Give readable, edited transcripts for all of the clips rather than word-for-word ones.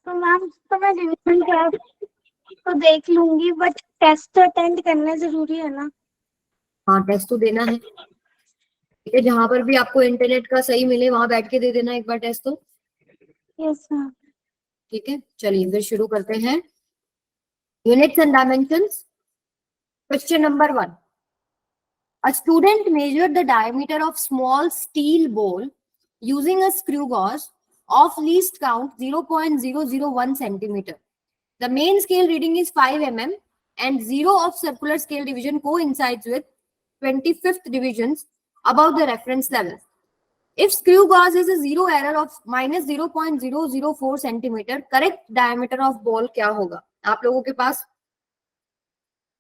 तो मैम तो मैं रिवीजन क्लास तो देख लूंगी, बट टेस्ट तो अटेंड करना जरूरी है ना। हाँ, टेस्ट तो देना है, ठीक है। जहां पर भी आपको इंटरनेट का सही मिले वहां बैठ के दे देना एक बार टेस्ट तो। Yes ma'am. ठीक है, चलिए फिर शुरू करते हैं। Units and dimensions. Question number 1। A student measured the diameter of small steel ball using a screw gauge of least count 0.001 centimeter. The main scale reading is 5 mm and 0 of circular scale division coincides with 25th divisions above the reference level. If screw gauge is a zero error of minus 0.004 centimeter, correct diameter of ball क्या होगा? आप लोगों के पास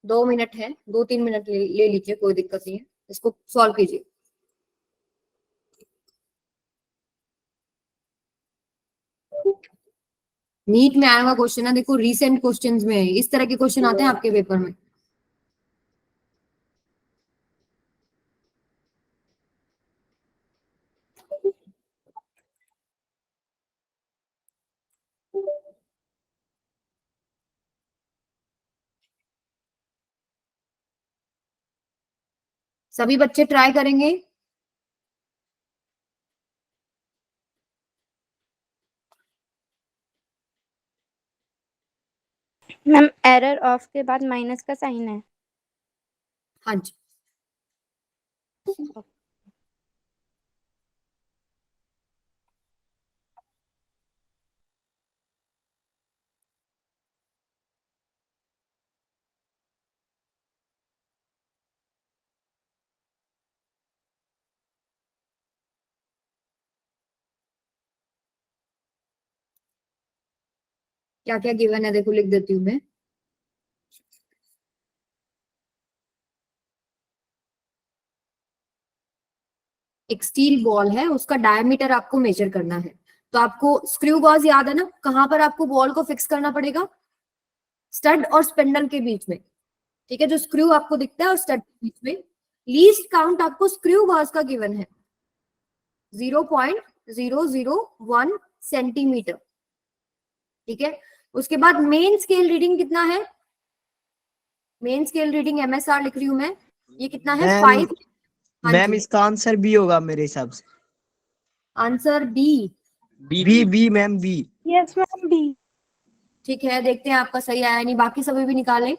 2 minute है, 2-3 minute ले लीजिए, कोई दिक्कत नहीं है, इसको सॉल्व कीजिए। नीट में आया हुआ क्वेश्चन है, देखो रीसेंट क्वेश्चंस में इस तरह के क्वेश्चन आते हैं आपके पेपर में। सभी बच्चे ट्राई करेंगे? मैम एरर ऑफ के बाद माइनस का साइन है। हाँ जी। क्या क्या गिवन है देखो, लिख देती हूँ मैं। एक स्टील बॉल है, उसका डायमीटर आपको मेजर करना है। तो आपको स्क्रू गॉज याद है ना, कहां पर आपको बॉल को फिक्स करना पड़ेगा? स्टड और स्पिंडल के बीच में, ठीक है। जो स्क्रू आपको दिखता है और स्टड के बीच में। लीस्ट काउंट आपको स्क्रू गॉज का गिवन है 0.001 सेंटीमीटर, ठीक है। उसके बाद मेन स्केल रीडिंग कितना है? मेन स्केल रीडिंग MSR लिख रही हूं मैं, ये कितना है? 5। हाँ मैम जी, इसका आंसर बी होगा मेरे हिसाब से। Answer B. B ma'am B. Yes ma'am B. ठीक है, देखते हैं आपका सही आया नहीं, बाकी सभी भी निकालें।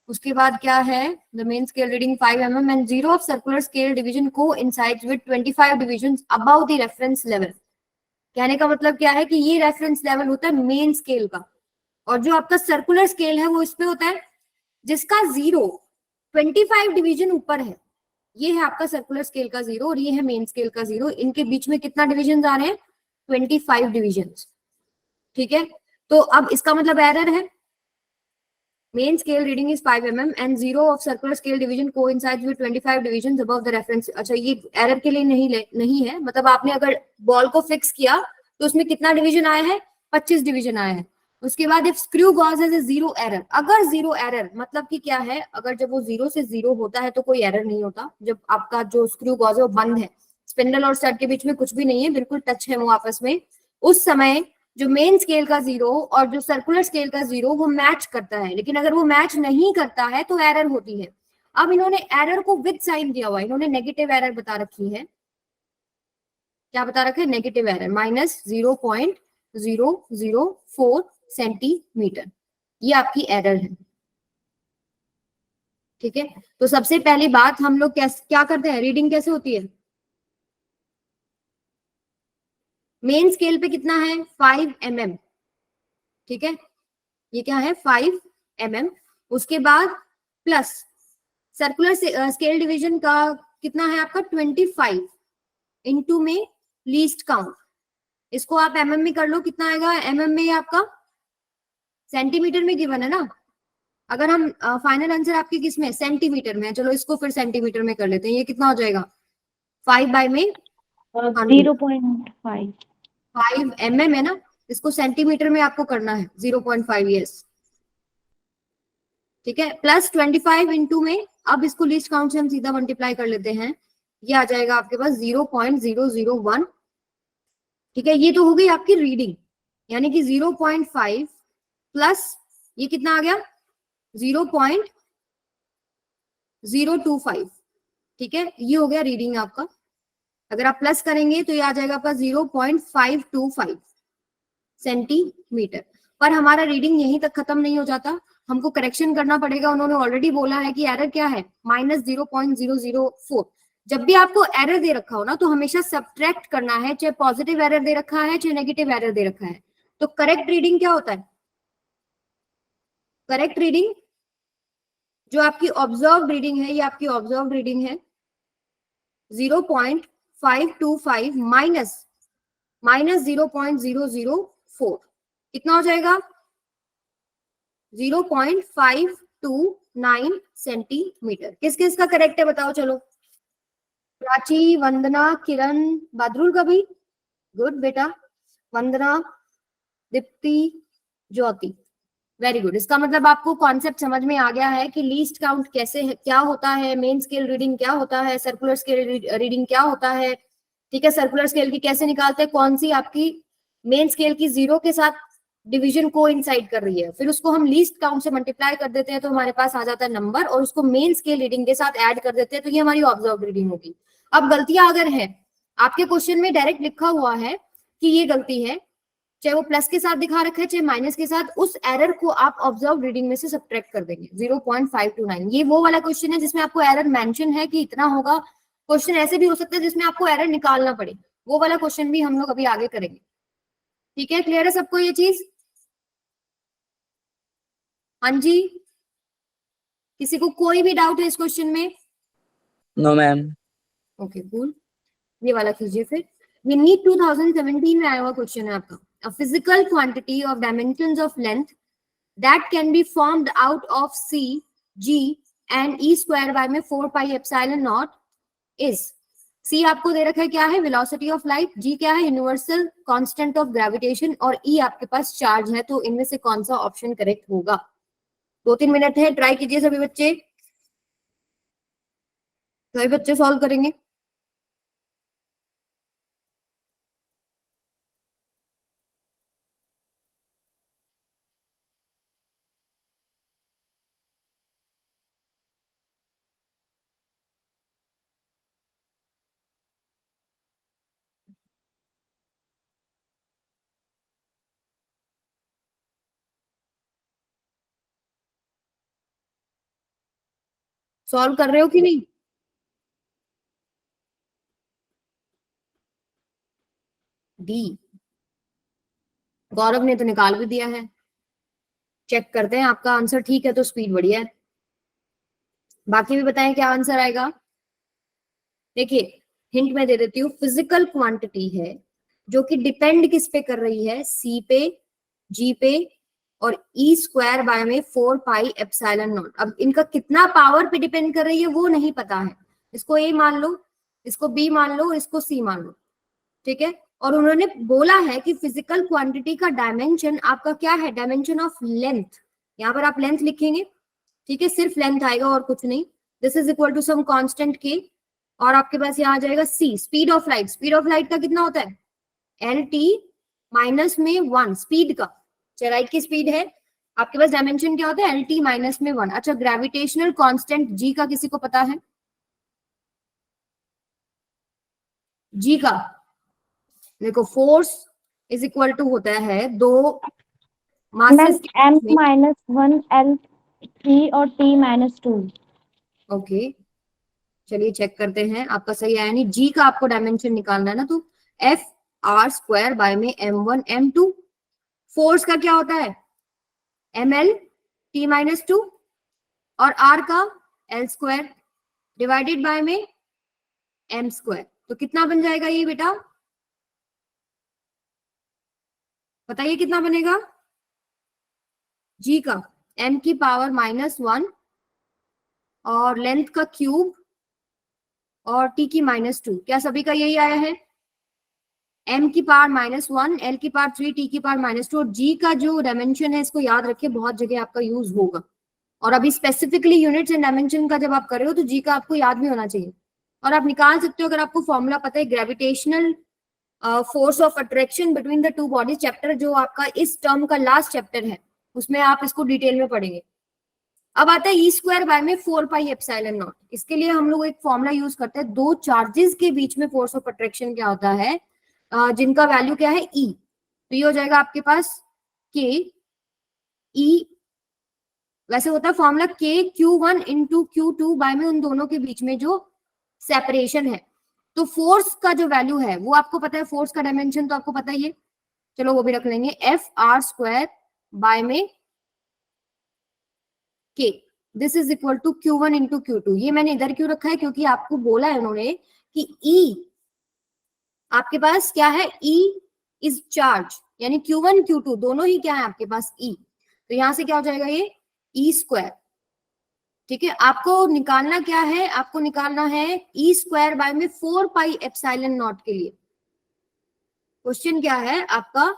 उसके बाद क्या है? The main scale reading 5 mm and 0 of circular scale division को coincides with 25 divisions above the reference level. कहने का मतलब क्या है कि ये रेफरेंस लेवल होता है मेन स्केल का, और जो आपका सर्कुलर स्केल है वो इसमें होता है जिसका 25 डिवीजन ऊपर है। ये है आपका सर्कुलर स्केल का 0 और ये है मेन स्केल का 0। इनके बीच में कितना डिविजन आ रहे हैं? 25 डिविजन, ठीक है। तो अब इसका मतलब एरर है। Main scale reading is 5 mm and 0 of circular scale division coincides with 25 division above the reference. अच्छा, ये एरर के लिए नहीं है, मतलब आपने अगर बॉल को फिक्स किया तो उसमें कितना डिवीजन आया है? 25 डिवीजन आया है। उसके बाद if screw gauge has a 0 error, अगर 0 एरर मतलब कि क्या है? अगर जब वो 0 से 0 होता है तो कोई एरर नहीं होता। जब आपका जो स्क्रू गॉज है वो बंद है, स्पिंडल और स्टड के बीच में कुछ भी नहीं है, बिल्कुल टच है वो आपस में, उस समय जो मेन स्केल का 0 और जो सर्कुलर स्केल का 0 वो मैच करता है। लेकिन अगर वो मैच नहीं करता है तो एरर होती है। अब इन्होंने एरर को विद साइन दिया हुआ है, इन्होंने नेगेटिव एरर बता रखी है। क्या बता रखा है? नेगेटिव एरर -0.004 सेंटीमीटर, ये आपकी एरर है, ठीक है। तो सबसे पहली बात हम लोग क्या करते हैं? रीडिंग कैसे होती है? मेन स्केल पे कितना है? 5 mm, ठीक है। ये क्या है? 5 mm। उसके बाद प्लस सर्कुलर स्केल डिवीजन का कितना है आपका? 25 इंटू में लीस्ट काउंट, इसको आप mm में कर लो, कितना आएगा mm में? आपका सेंटीमीटर में गिवन है ना। अगर हम फाइनल आंसर आपके किस में? सेंटीमीटर में है। चलो इसको फिर सेंटीमीटर में कर लेते हैं। ये कितना हो जाएगा? 5 बाय में 0.5। 5 mm है ना, इसको सेंटीमीटर में आपको करना है 0.5। यस, ठीक है। प्लस 25 इंटू में, अब इसको लीस्ट काउंट से हम सीधा मल्टीप्लाई कर लेते हैं, ये आ जाएगा आपके पास 0.001, ठीक है। ये तो हो गई आपकी रीडिंग, यानी कि 0.5 प्लस ये कितना आ गया 0.025, ठीक है, ये हो गया रीडिंग आपका। अगर आप प्लस करेंगे तो ये आ जाएगा आपका 0.525 सेंटीमीटर। पर हमारा रीडिंग यहीं तक खत्म नहीं हो जाता, हमको करेक्शन करना पड़ेगा। उन्होंने ऑलरेडी बोला है कि एरर क्या है -0.004। जब भी आपको एरर दे रखा हो ना तो हमेशा सब्ट्रैक्ट करना है, चाहे पॉजिटिव एरर दे रखा है चाहे नेगेटिव एरर दे रखा है। तो करेक्ट रीडिंग क्या होता है? करेक्ट रीडिंग जो आपकी ऑब्जर्व रीडिंग है, ये आपकी ऑब्जर्व रीडिंग है 0.525 माइनस 0.004, कितना हो जाएगा 0.529 सेंटीमीटर। किस किस का करेक्ट है बताओ? चलो, प्राची, वंदना, किरण, बदरुल का भी गुड बेटा, वंदना, दीप्ति, ज्योति, वेरी गुड। इसका मतलब आपको कॉन्सेप्ट समझ में आ गया है कि लीस्ट काउंट कैसे है, क्या होता है, मेन स्केल रीडिंग क्या होता है, सर्कुलर स्केल रीडिंग क्या होता है, ठीक है। सर्कुलर स्केल की कैसे निकालते हैं, कौन सी आपकी मेन स्केल की 0 के साथ डिवीजन को इंसाइड कर रही है, फिर उसको हम लीस्ट काउंट से मल्टीप्लाई कर देते हैं तो हमारे पास आ जाता है नंबर, और उसको मेन स्केल रीडिंग के साथ ऐड कर देते हैं तो ये हमारी ऑब्जर्व रीडिंग होगी। अब गलतियां अगर है, आपके क्वेश्चन में डायरेक्ट लिखा हुआ है कि ये गलती है, चाहे वो प्लस के साथ दिखा रखा है चाहे माइनस के साथ, उस एरर को आप ऑब्जर्व रीडिंग में से सब्ट्रैक्ट कर देंगे 0.529। ये वो वाला क्वेश्चन है जिसमें आपको एरर मेंशन है कि इतना होगा। क्वेश्चन ऐसे भी हो सकता है जिसमें आपको एरर निकालना पड़े, वो वाला क्वेश्चन भी हम लोग अभी आगे करेंगे, ठीक है। क्लियर है सबको ये चीज? हाँ जी, किसी को कोई भी डाउट है इस क्वेश्चन में? No ma'am. ओके कूल, ये वाला कीजिए फिर। We need 2017 में आया हुआ क्वेश्चन है आपका। A physical quantity of dimensions of length that can be formed out of C, G and E square by में 4 pi epsilon naught is। C आपको दे रखा है क्या है, वेलोसिटी ऑफ लाइट, G क्या है, यूनिवर्सल कांस्टेंट ऑफ ग्रेविटेशन, और E आपके पास चार्ज है। तो इनमें से कौन सा ऑप्शन करेक्ट होगा? 2-3 मिनट है, ट्राई कीजिए सभी बच्चे, सभी बच्चे सॉल्व करेंगे। सॉल्व कर रहे हो कि नहीं? डी, गौरव ने तो निकाल भी दिया है। चेक करते हैं, आपका आंसर ठीक है तो स्पीड बढ़िया है, बाकी भी बताएं क्या आंसर आएगा। देखिए हिंट मैं दे देती हूँ, फिजिकल क्वांटिटी है जो कि डिपेंड किस पे कर रही है, सी पे, जी पे और ई स्क्वायर बाय में 4 पाई एप्सिलॉन नॉट। अब इनका कितना पावर पे डिपेंड कर रही है वो नहीं पता है, इसको ए मान लो, इसको बी मान लो, इसको सी मान लो, ठीक है। और उन्होंने बोला है कि फिजिकल क्वांटिटी का डायमेंशन आपका क्या है, डायमेंशन ऑफ लेंथ, यहाँ पर आप लेंथ लिखेंगे, ठीक है, सिर्फ लेंथ आएगा और कुछ नहीं। This is equal to some constant K, और आपके पास यहाँ आ जाएगा C, speed of light. Speed of light का कितना होता है, एल टी माइनस में 1 स्पीड का, चाहे लाइट की स्पीड है, आपके पास डायमेंशन क्या होता है, एल टी माइनस में 1। अच्छा, ग्रेविटेशनल कांस्टेंट जी का किसी को पता है? जी का देखो, फोर्स इज इक्वल टू होता है 2 मासेस m -1 L3 और t -2। ओके चलिए चेक करते हैं, आपका सही आया नहीं। जी का आपको डायमेंशन निकालना है ना, तो एफ आर स्क्वायर बाय में m1 m2। फोर्स का क्या होता है, ml t -2 और r का l स्क्वायर डिवाइडेड बाय में m स्क्वायर। तो कितना बन जाएगा ये बेटा, बताइए कितना बनेगा? जी का m की पावर -1 और लेंथ का क्यूब और t की -2, क्या सभी का यही आया है? m की पावर -1, l की पावर 3, t की पावर -2 और g का जो डायमेंशन है, इसको याद रखिए, बहुत जगह आपका यूज होगा। और अभी स्पेसिफिकली यूनिट्स एंड डायमेंशन का जब आप कर रहे हो तो जी का आपको याद भी होना चाहिए, और आप निकाल सकते हो अगर आपको फॉर्मूला पता है। Gravitational force of attraction between the two bodies, chapter जो आपका इस टर्म का लास्ट चैप्टर है, उसमें आप इसको डिटेल में पढ़ेंगे। अब आता है ई स्क्वायर बाय में 4 पाई एप्सिलॉन नॉट। इसके लिए हम लोग एक फॉर्मूला यूज करते हैं, दो चार्जेस के बीच में फोर्स ऑफ अट्रैक्शन क्या होता है, जिनका वैल्यू क्या है ई, तो ये हो जाएगा आपके पास के ई, वैसे होता है फॉर्मूला के Q1 इंटू Q2 बाय में उन दोनों के बीच में जो सेपरेशन है। तो फोर्स का जो वैल्यू है वो आपको पता है, फोर्स का डायमेंशन तो आपको पता ही है, चलो वो भी रख लेंगे, एफ आर स्क्वायर बाय में के, this is equal to Q1 into Q2। ये मैंने इधर क्यों रखा है, क्योंकि आपको बोला है उन्होंने कि E आपके पास क्या है, E इज चार्ज, यानी Q1 Q2 दोनों ही क्या है आपके पास E, तो यहां से क्या हो जाएगा ये ई स्क्वायर। ठीक है, आपको निकालना क्या है, आपको निकालना है ई स्क्वायर बाय में 4 पाई एप्सिलॉन नॉट के लिए। क्वेश्चन क्या है आपका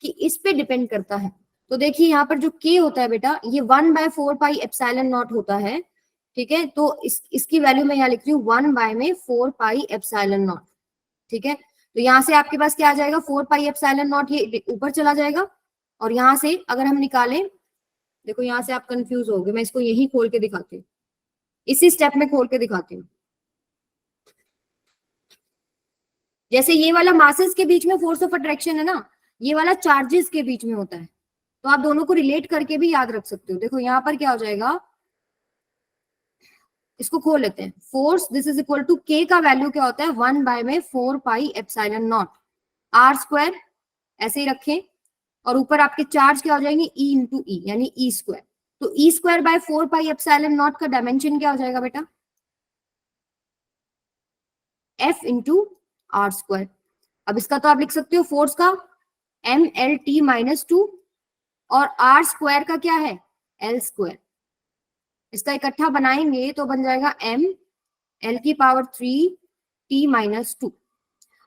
कि इस पे डिपेंड करता है। तो देखिए यहाँ पर जो k होता है बेटा, ये 1/4 पाई एप्सिलॉन नॉट होता है। ठीक है, तो इसकी वैल्यू मैं यहाँ लिख रही हूँ 1/4 पाई एप्सिलॉन नॉट। ठीक है, तो यहाँ से आपके पास क्या आ जाएगा, 4 पाई एप्सिलॉन नॉट, ये ऊपर चला जाएगा, और यहाँ से अगर हम निकालें, देखो यहाँ से आप कंफ्यूज हो गए, मैं इसको यही खोल के दिखाती हूँ, इसी स्टेप में खोल के दिखाती हूँ। जैसे ये वाला मासेस के बीच में फोर्स ऑफ अट्रैक्शन है ना, ये वाला चार्जेस के बीच में होता है, तो आप दोनों को रिलेट करके भी याद रख सकते हो। देखो यहाँ पर क्या हो जाएगा, इसको खोल लेते हैं, force this is equal to K का वैल्यू क्या होता है 1/4 pi epsilon naught, R square ऐसे ही रखें, और ऊपर आपके चार्ज क्या हो जाएंगे ई इंटू ई, यानी ई स्क्वायर। तो E square by 4 pi epsilon naught का डायमेंशन क्या हो जाएगा बेटा, एफ इंटू आर स्क्वायर। अब इसका तो आप लिख सकते हो फोर्स का MLT-2, और आर स्क्वायर का क्या है एल स्क्वायर। इसका इकट्ठा बनाएंगे तो बन जाएगा ML⁻3T-2।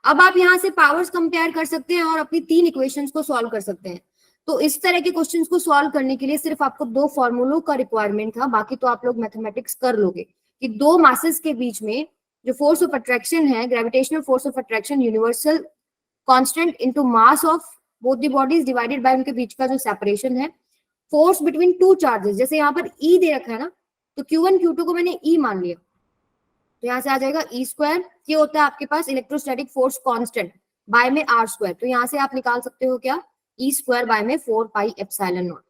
अब आप यहां से पावर्स कंपेयर कर सकते हैं और अपनी 3 इक्वेशंस को सॉल्व कर सकते हैं। तो इस तरह के क्वेश्चंस को सॉल्व करने के लिए सिर्फ आपको 2 फॉर्मूलों का रिक्वायरमेंट था, बाकी तो आप लोग मैथमेटिक्स कर लोगे कि 2 मासेस के बीच में जो फोर्स ऑफ अट्रैक्शन है, gravitational force of attraction, universal constant into mass of both the bodies divided by उनके बीच का जो सेपरेशन है, फोर्स बिटवीन टू चार्जेस, जैसे यहाँ पर E दे रखा है ना, तो Q1 Q2 को मैंने E मान लिया, तो यहाँ से आ जाएगा ई स्क्वायर, ये होता है आपके पास इलेक्ट्रोस्टैटिक फोर्स कांस्टेंट बाय में आर स्क्वायर, तो यहाँ से आप निकाल सकते हो क्या, ई स्क्वायर बाय में 4 पाई एप्सिलॉन नॉट।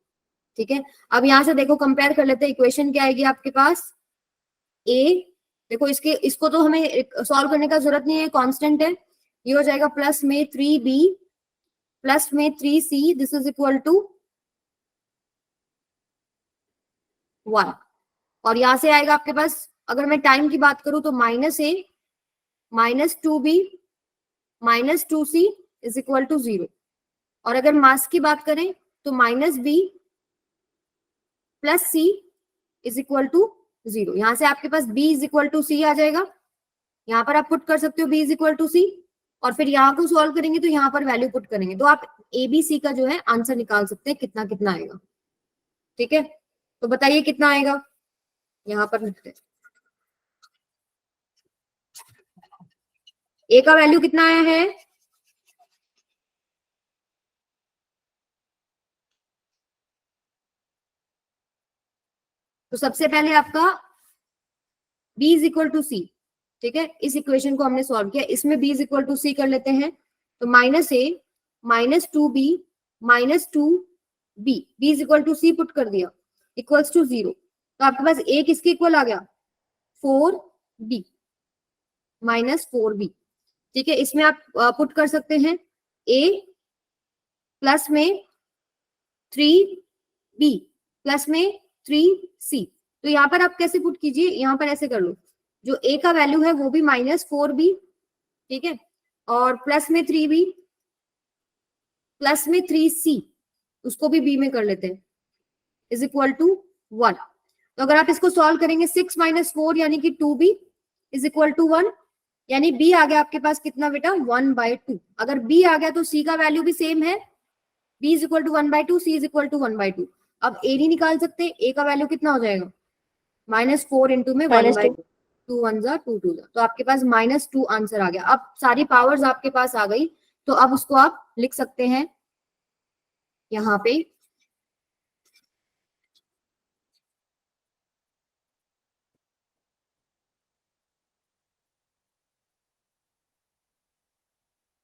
ठीक है, अब यहाँ से देखो कंपेयर कर लेते हैं, इक्वेशन क्या आएगी आपके पास, ए, देखो इसको तो हमें सॉल्व करने का जरूरत नहीं है, कांस्टेंट है, ये हो जाएगा प्लस में 3B प्लस में 3C, this is equal to 1, और यहां से आएगा आपके पास, अगर मैं टाइम की बात करूं तो -A -2B -2C is equal to 0, और अगर मास की बात करें तो -B plus C is equal to 0। यहां से आपके पास B is equal to C आ जाएगा, यहां पर आप पुट कर सकते हो B is equal to C, और फिर यहाँ को सॉल्व करेंगे तो यहाँ पर वैल्यू पुट करेंगे, तो आप ABC का जो है आंसर निकाल सकते हैं, कितना कितना आएगा। ठीक है, तो बताइए कितना आएगा, यहाँ पर लिखते हैं, ए का वैल्यू कितना आया है, तो सबसे पहले आपका B is equal to C। ठीक है, इस इक्वेशन को हमने सॉल्व किया, इसमें B is equal to C कर लेते हैं, तो -A -2B -2B, B is equal to C put कर दिया, इक्वल्स टू 0, तो आपके पास A किसके इक्वल आ गया, 4B -4B। ठीक है, इसमें आप पुट कर सकते हैं A प्लस में 3B प्लस में 3C, तो यहाँ पर आप कैसे पुट कीजिए, यहाँ पर ऐसे कर लो, जो A का वैल्यू है वो भी -4B, ठीक है, और प्लस में 3B प्लस में 3C, उसको भी B में कर लेते हैं, इज इक्वल टू 1। तो अगर आप इसको सॉल्व करेंगे 6 - 4 यानी कि 2B इज इक्वल टू 1, यानी B आ गया आपके पास कितना बेटा 1/2। अगर B आ गया तो C का वैल्यू भी सेम है, B is equal to 1/2, C is equal to 1/2। अब A नहीं निकाल सकते, A का वैल्यू कितना हो जाएगा -4 इंटू में 1/2, 2 1 जा 2 2 जा, तो आपके पास -2 आंसर आ गया। अब सारी पावर्स आपके पास आ गई, तो अब उसको आप लिख सकते हैं यहाँ पे,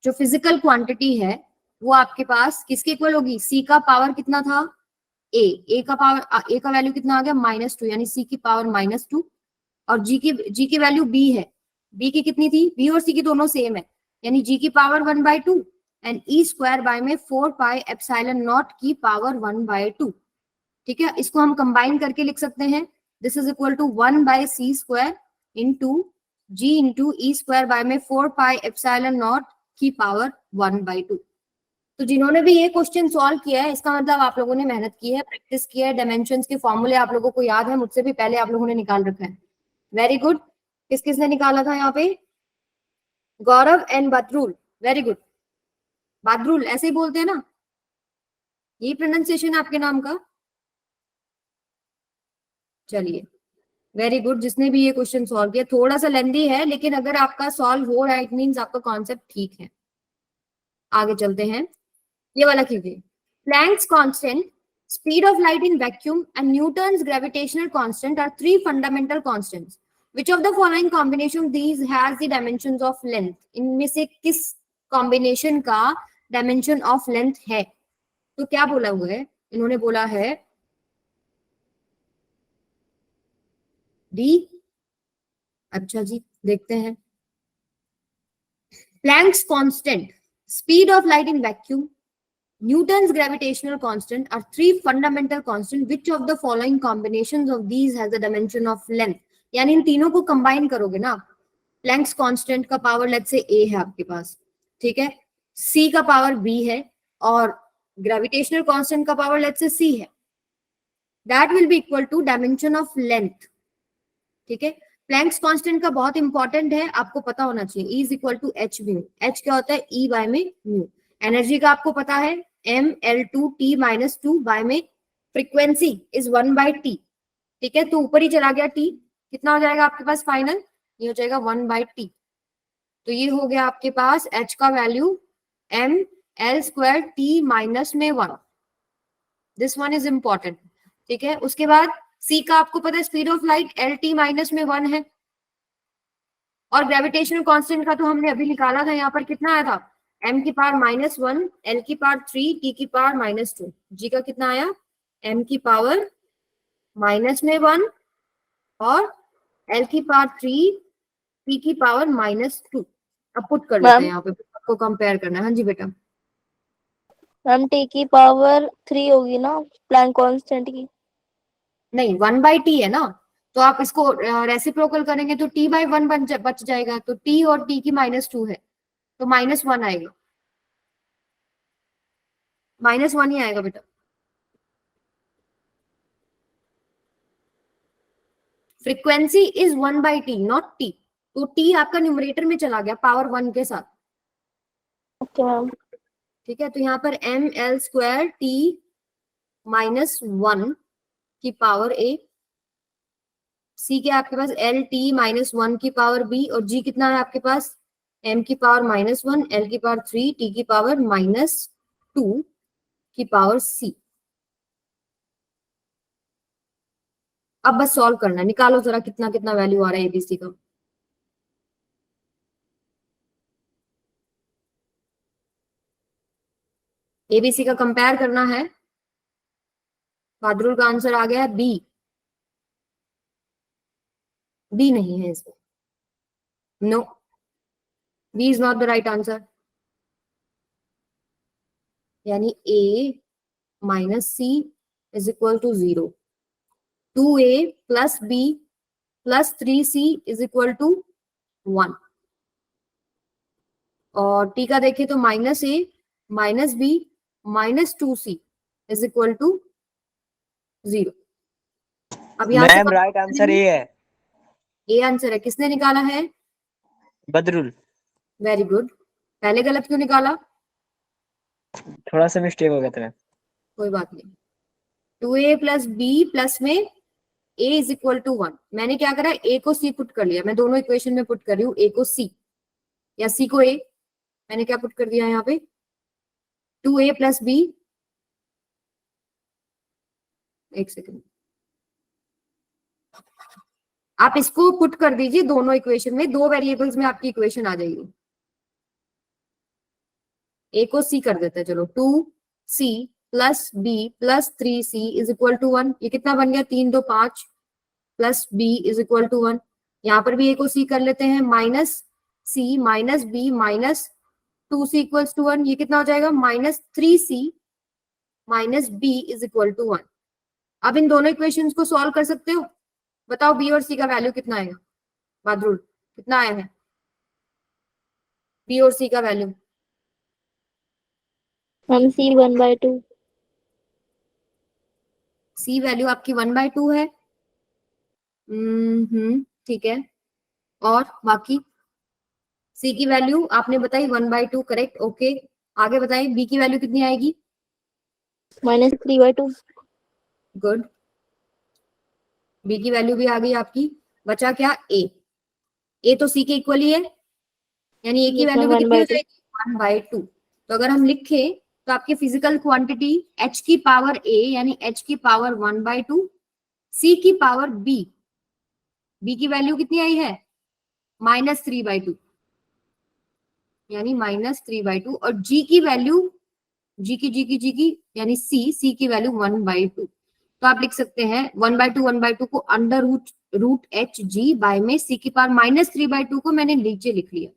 जो फिजिकल क्वांटिटी है वो आपके पास किसके इक्वल होगी, सी का पावर कितना था, ए का पावर, ए का वैल्यू कितना आ गया -2, यानी सी की पावर -2, और जी की वैल्यू बी है, बी की कितनी थी, बी और सी की दोनों सेम है, यानी जी की power 1/2 and E square by में 4πε0 की पावर 1/2। ठीक है, इसको हम कंबाइन करके लिख सकते हैं, this is equal to 1/c² into G into e square by में 4πε0 की पावर 1/2। तो जिन्होंने भी ये क्वेश्चन सॉल्व किया है, इसका मतलब आप लोगों ने मेहनत की है, प्रैक्टिस की है, डायमेंशंस के फॉर्मूले आप लोगों को याद है, मुझसे भी पहले आप लोगों ने निकाल रखा है। Very good. किस किसने निकाला था यहाँ पे, Gaurav and Badrul, very good. Badrul ऐसे ही बोलते हैं ना, यही प्रोनाउंसिएशन आपके नाम का, चलिए वेरी गुड। जिसने भी ये क्वेश्चन सॉल्व किया, थोड़ा सा लेंदी है, लेकिन अगर आपका सॉल्व हो रहा है इट मींस आपका कॉन्सेप्ट ठीक है। आगे चलते हैं, ये वाला कीजिए, Planck's constant, speed of light in vacuum and Newton's gravitational constant are 3 fundamental constants, which of the following combination of these has the dimensions of length, इनमें से किस कॉम्बिनेशन का डायमेंशन ऑफ लेंथ है। तो क्या बोला हुआ है, इन्होंने बोला है डी। अच्छा जी, देखते हैं, planks constant, speed of light in vacuum, Newton's gravitational constant are 3 fundamental constant. Which of the following combinations of these has a dimension of length? यानी इन तीनों को कंबाइन करोगे ना, प्लैंक्स कांस्टेंट का पावर लेट्स से a है आपके पास, ठीक है, c का पावर b है, और ग्रेविटेशनल कांस्टेंट का पावर लेट्स से c है, that will be equal to dimension of length. ठीक है, प्लैंक्स कांस्टेंट का बहुत इंपॉर्टेंट है, आपको पता होना चाहिए, E is equal to h mu, h क्या होता है, E बाय में म्यू। एनर्जी का आपको पता है mL2T-2 बाय में फ्रीक्वेंसी इज 1/T। ठीक है, तो ऊपर ही चला गया T, कितना हो जाएगा आपके पास फाइनल, ये हो जाएगा 1/T। तो ये हो गया आपके पास H का value mL²T-1, this one is important. ठीक है, उसके बाद C का आपको पता है स्पीड ऑफ लाइट LT-1 है, और ग्रेविटेशनल कांस्टेंट का तो हमने अभी निकाला था, यहाँ पर कितना आया था, m की पावर -1, l की पावर 3, t की पावर -2, g का कितना आया, m की पावर -1 और l की पावर 3, t की पावर -2। अब पुट कर लेते हैं यहाँ पे, आपको कंपेयर करना है। हाँ जी बेटा, मैम t की पावर 3 होगी ना प्लैंक कांस्टेंट की, नहीं 1/t है ना, तो आप इसको रेसिप्रोकल करेंगे तो t/1 बच जाएगा, तो t और t की -2 है, तो -1 आएगा, -1 ही आएगा बेटा। Frequency is 1/t not t, तो t आपका न्यूमरेटर में चला गया पावर 1 के साथ। Okay ma'am. ठीक है, तो यहाँ पर mL²T-1 की पावर a, c के आपके पास LT-1 की पावर b, और g कितना है आपके पास, m की पावर -1, l की पावर 3, t की पावर -2 की पावर c। अब बस सॉल्व करना है, निकालो जरा कितना कितना वैल्यू आ रहा है एबीसी का। एबीसी का कंपेयर करना है, बदरुल का आंसर आ गया है बी, बी नहीं है इसमें, no, B is not the right answer, यानी a minus C is equal to 0, 2a plus b plus 3c is equal to 1, और t का देखिए तो -a minus b minus 2c is equal to 0। अब यहाँ से मैम राइट आंसर ए है, A answer है, किसने निकाला है, बदरुल। Very good. पहले गलत क्यों निकाला, थोड़ा सा मिस्टेक हो गया था। कोई बात नहीं, 2a प्लस b प्लस में a इज इक्वल टू 1, मैंने क्या करा, a को c पुट कर लिया, मैं दोनों इक्वेशन में पुट कर रही हूँ, a को c या c को a, मैंने क्या पुट कर दिया यहाँ पे 2a प्लस b, एक सेकेंड, आप इसको पुट कर दीजिए दोनों इक्वेशन में, दो वेरिएबल्स में आपकी इक्वेशन आ जाएगी। a को c कर देते हैं, चलो 2c plus b plus 3c is equal to 1। ये कितना बन गया 3 2 5 plus b is equal to 1। यहाँ पर भी a को c कर लेते हैं, minus c minus b minus 2c equals to 1। ये कितना हो जाएगा minus 3c minus b is equal to 1। अब इन दोनों इक्वेशंस को सॉल्व कर सकते हो, बताओ b और c का वैल्यू कितना आएगा। बदरुल कितना आया है b और c का value? Ma'am c 1/2। c value आपकी 1/2 है। ठीक है, और बाकी c की वैल्यू आपने बताई 1/2, करेक्ट, ओके। आगे बताइए b की वैल्यू कितनी आएगी? -3/2। गुड, b की वैल्यू भी आ गई आपकी। बचा क्या a? a तो c के इक्वल ही है, यानी a की वैल्यू भी कितनी हो जाएगी 1/2। तो अगर हम लिखे तो आपकी फिजिकल क्वांटिटी h की पावर a यानी h की पावर 1/2, c की पावर b, b की वैल्यू कितनी आई है -3/2 यानी -3/2, और g की वैल्यू g की यानी c की वैल्यू 1/2। तो आप लिख सकते हैं 1/2 को under root h G by में c की पावर -3/2 को मैंने नीचे लिख लिया।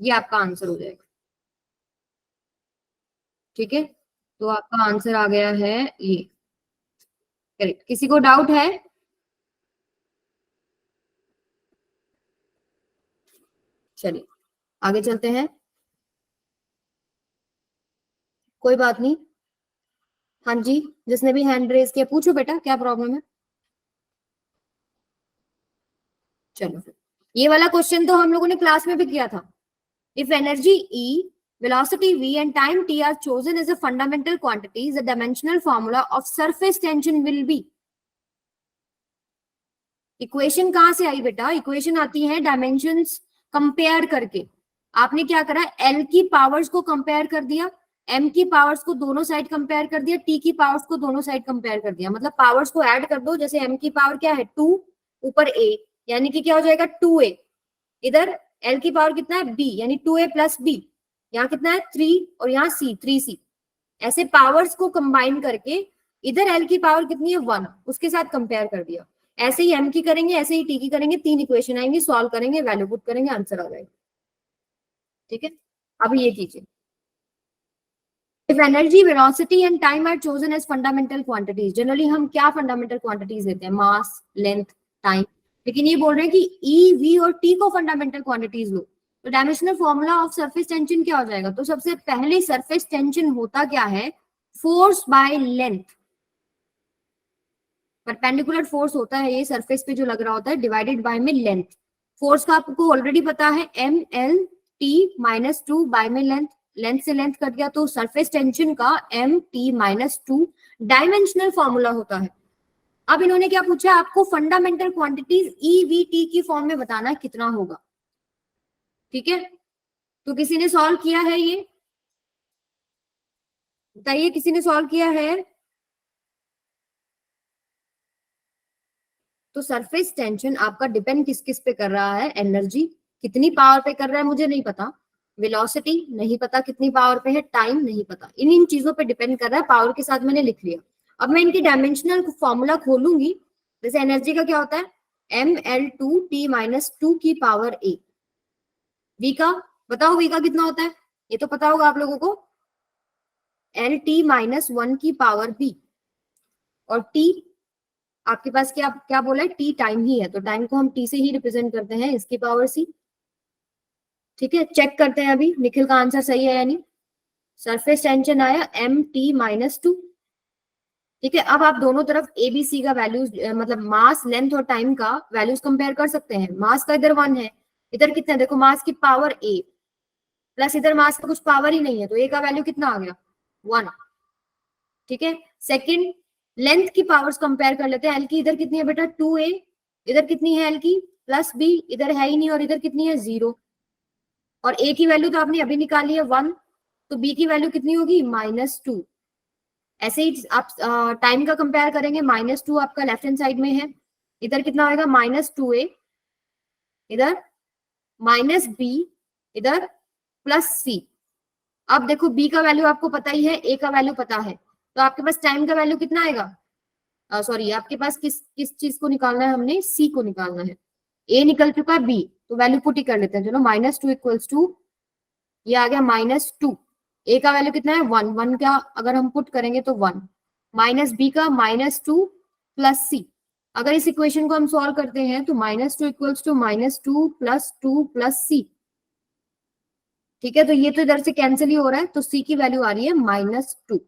ये आपका आंसर हो जाएगा, ठीक है। तो आपका आंसर आ गया है ये, करेक्ट। किसी को डाउट है? चलिए आगे चलते हैं, कोई बात नहीं। हाँ जी, जिसने भी हैंड रेज किया पूछो बेटा क्या प्रॉब्लम है। चलो ये वाला क्वेश्चन तो हम लोगों ने क्लास में भी किया था। If energy E, velocity v and time t are chosen as a fundamental quantities, the dimensional formula of surface tension will be। Equation कहां से आई बेटा? इक्वेशन आती है डायमेंशंस कंपेयर करके। आपने क्या करा, L की पावर्स को कंपेयर कर दिया, M की पावर्स को दोनों साइड कंपेयर कर दिया, T की पावर्स को दोनों साइड कंपेयर कर दिया। मतलब पावर्स को ऐड कर दो, जैसे M की पावर क्या है 2 ऊपर A, यानी कि क्या हो जाएगा 2A। इधर L की पावर कितना है B, यानी 2A प्लस B। यहाँ कितना है 3 और यहाँ C 3C। ऐसे पावर्स को कंबाइन करके इधर L की पावर कितनी है 1, उसके साथ कंपेयर कर दिया। ऐसे ही M की करेंगे, ऐसे ही T की करेंगे, 3 इक्वेशन आएंगी, सॉल्व करेंगे, वैल्यू पुट करेंगे, आंसर आ जाएगा, ठीक है। अब ये कीजिए, if energy, velocity and time are chosen as fundamental quantities. Generally हम क्या फंडामेंटल क्वांटिटीज देते हैं? Mass, length, time. लेकिन ये बोल रहे हैं कि E, V और T को फंडामेंटल क्वांटिटीज लो, तो dimensional formula of surface tension क्या हो जाएगा? तो सबसे पहले सरफेस टेंशन होता क्या है? Force by length. Perpendicular force होता है ये सरफेस पे जो लग रहा होता है, डिवाइडेड बाय में लेंथ। फोर्स का आपको ऑलरेडी पता है ML_T-2 बाय में लेंथ, लेंथ से लेंथ कट गया तो सरफेस टेंशन का MT-2 डायमेंशनल फॉर्मूला होता है। अब इन्होंने क्या पूछा आपको? फंडामेंटल क्वांटिटीज EVT की फॉर्म में बताना है कितना होगा, ठीक है। तो किसी ने सॉल्व किया है ये? बताइए किसी ने सॉल्व किया है? तो सरफेस टेंशन आपका डिपेंड किस किस पे कर रहा है? एनर्जी कितनी पावर पे कर रहा है मुझे नहीं पता, वेलोसिटी नहीं पता कितनी पावर पे है, टाइम नहीं पता, इन चीजों पे डिपेंड कर रहा है। पावर के साथ मैंने लिख लिया। अब मैं इनकी डायमेंशनल फॉर्मूला खोलूंगी। जैसे एनर्जी का क्या होता है? ML2T-2 की पावर A। V का बताओ, V का कितना होता है? ये तो पता होगा आप लोगों को, LT-1 की पावर B। और T आपके पास क्या क्या बोला है? T टाइम ही है, तो टाइम को हम T से ही रिप्रेजेंट करते हैं, इसकी पावर C, ठीक है। चेक करते हैं अभी निखिल का आंसर सही है यानी सरफेस टेंशन आया MT-2, ठीक है। अब आप दोनों तरफ ABC का वैल्यूज, मतलब मास, लेंथ और टाइम का वैल्यूज कंपेयर कर सकते हैं। मास का इधर 1 है, इधर कितना है देखो, मास की पावर A प्लस इधर मास का कुछ पावर ही नहीं है, तो A का वैल्यू कितना आ गया 1, ठीक है। सेकंड, लेंथ की पावर्स कंपेयर कर लेते हैं। L की इधर कितनी है बेटा 2A, इधर कितनी है L की प्लस B, इधर है ही नहीं, और इधर कितनी है 0। और a की वैल्यू तो आपने अभी निकाली है 1, तो b की वैल्यू कितनी होगी -2। ऐसे ही आप टाइम का कंपेयर करेंगे, -2 आपका लेफ्ट हैंड साइड में है, इधर कितना आएगा -2a, इधर -b, इधर +c। अब देखो b का वैल्यू आपको पता ही है, a का वैल्यू पता है, तो आपके पास टाइम का वैल्यू कितना आएगा, सॉरी आपके पास किस चीज को निकालना है, हमने c को निकालना है। a निकल चुका है, b तो वैल्यू पुट ही कर लेते हैं, चलो -2 इक्वल्स टू ये आ गया -2। a का वैल्यू कितना है 1, 1 का अगर हम पुट करेंगे तो 1, माइनस b का -2 प्लस c। अगर इस इक्वेशन को हम सॉल्व करते हैं तो -2 equals to -2 plus 2 plus c। ठीक है, तो ये तो इधर से कैंसिल ही हो रहा है, तो c की वैल्यू आ रही है -2।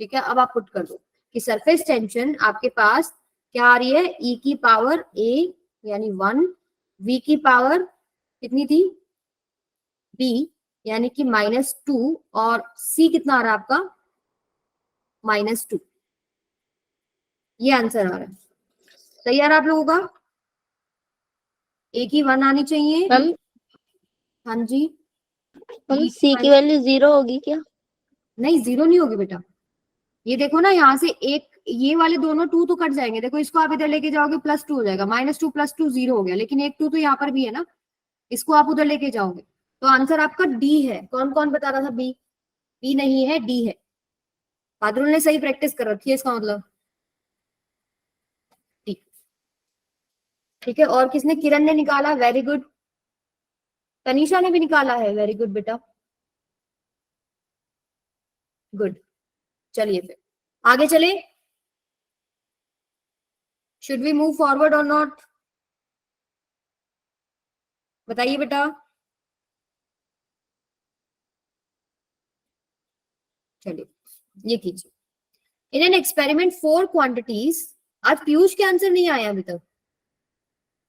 ठीक है, अब आप पुट कर दो कि सरफेस टेंशन आपके पास क्या आ रही है, e की पावर a यानी 1, v की पावर कितनी थी b यानी कि -2, और c कितना आ रहा है आपका -2। ये आंसर आ रहा है। सही आ रहा है आप लोगों का? a की 1 आनी चाहिए। मैम हाँ जी, मैम सी की वैल्यू 0 होगी क्या? नहीं 0 नहीं होगी बेटा। ये देखो ना, यहाँ से एक ये वाले दोनों 2 तो कट जाएंगे, देखो इसको आप इधर लेके जाओगे +2 हो जाएगा, -2 + 2 0 हो गया, लेकिन एक 2 तो यहाँ पर भी है ना, इसको आप उधर लेके जाओगे, तो आंसर आपका डी है। कौन कौन बता रहा था बी? बी नहीं है, डी है। बादरुल ने सही प्रैक्टिस कर रखी है इसका मतलब। ठीक, ठीक है, और किसने? किरण ने निकाला, वेरी गुड। तनीषा ने भी निकाला है, वेरी गुड बेटा, गुड। चलिए फिर आगे चले, शुड वी मूव फॉरवर्ड और नॉट, बताइए बेटा। चलिए ये कीजिए, इन एन एक्सपेरिमेंट 4 क्वांटिटीज, आज पीयूष के आंसर नहीं आया अभी तक।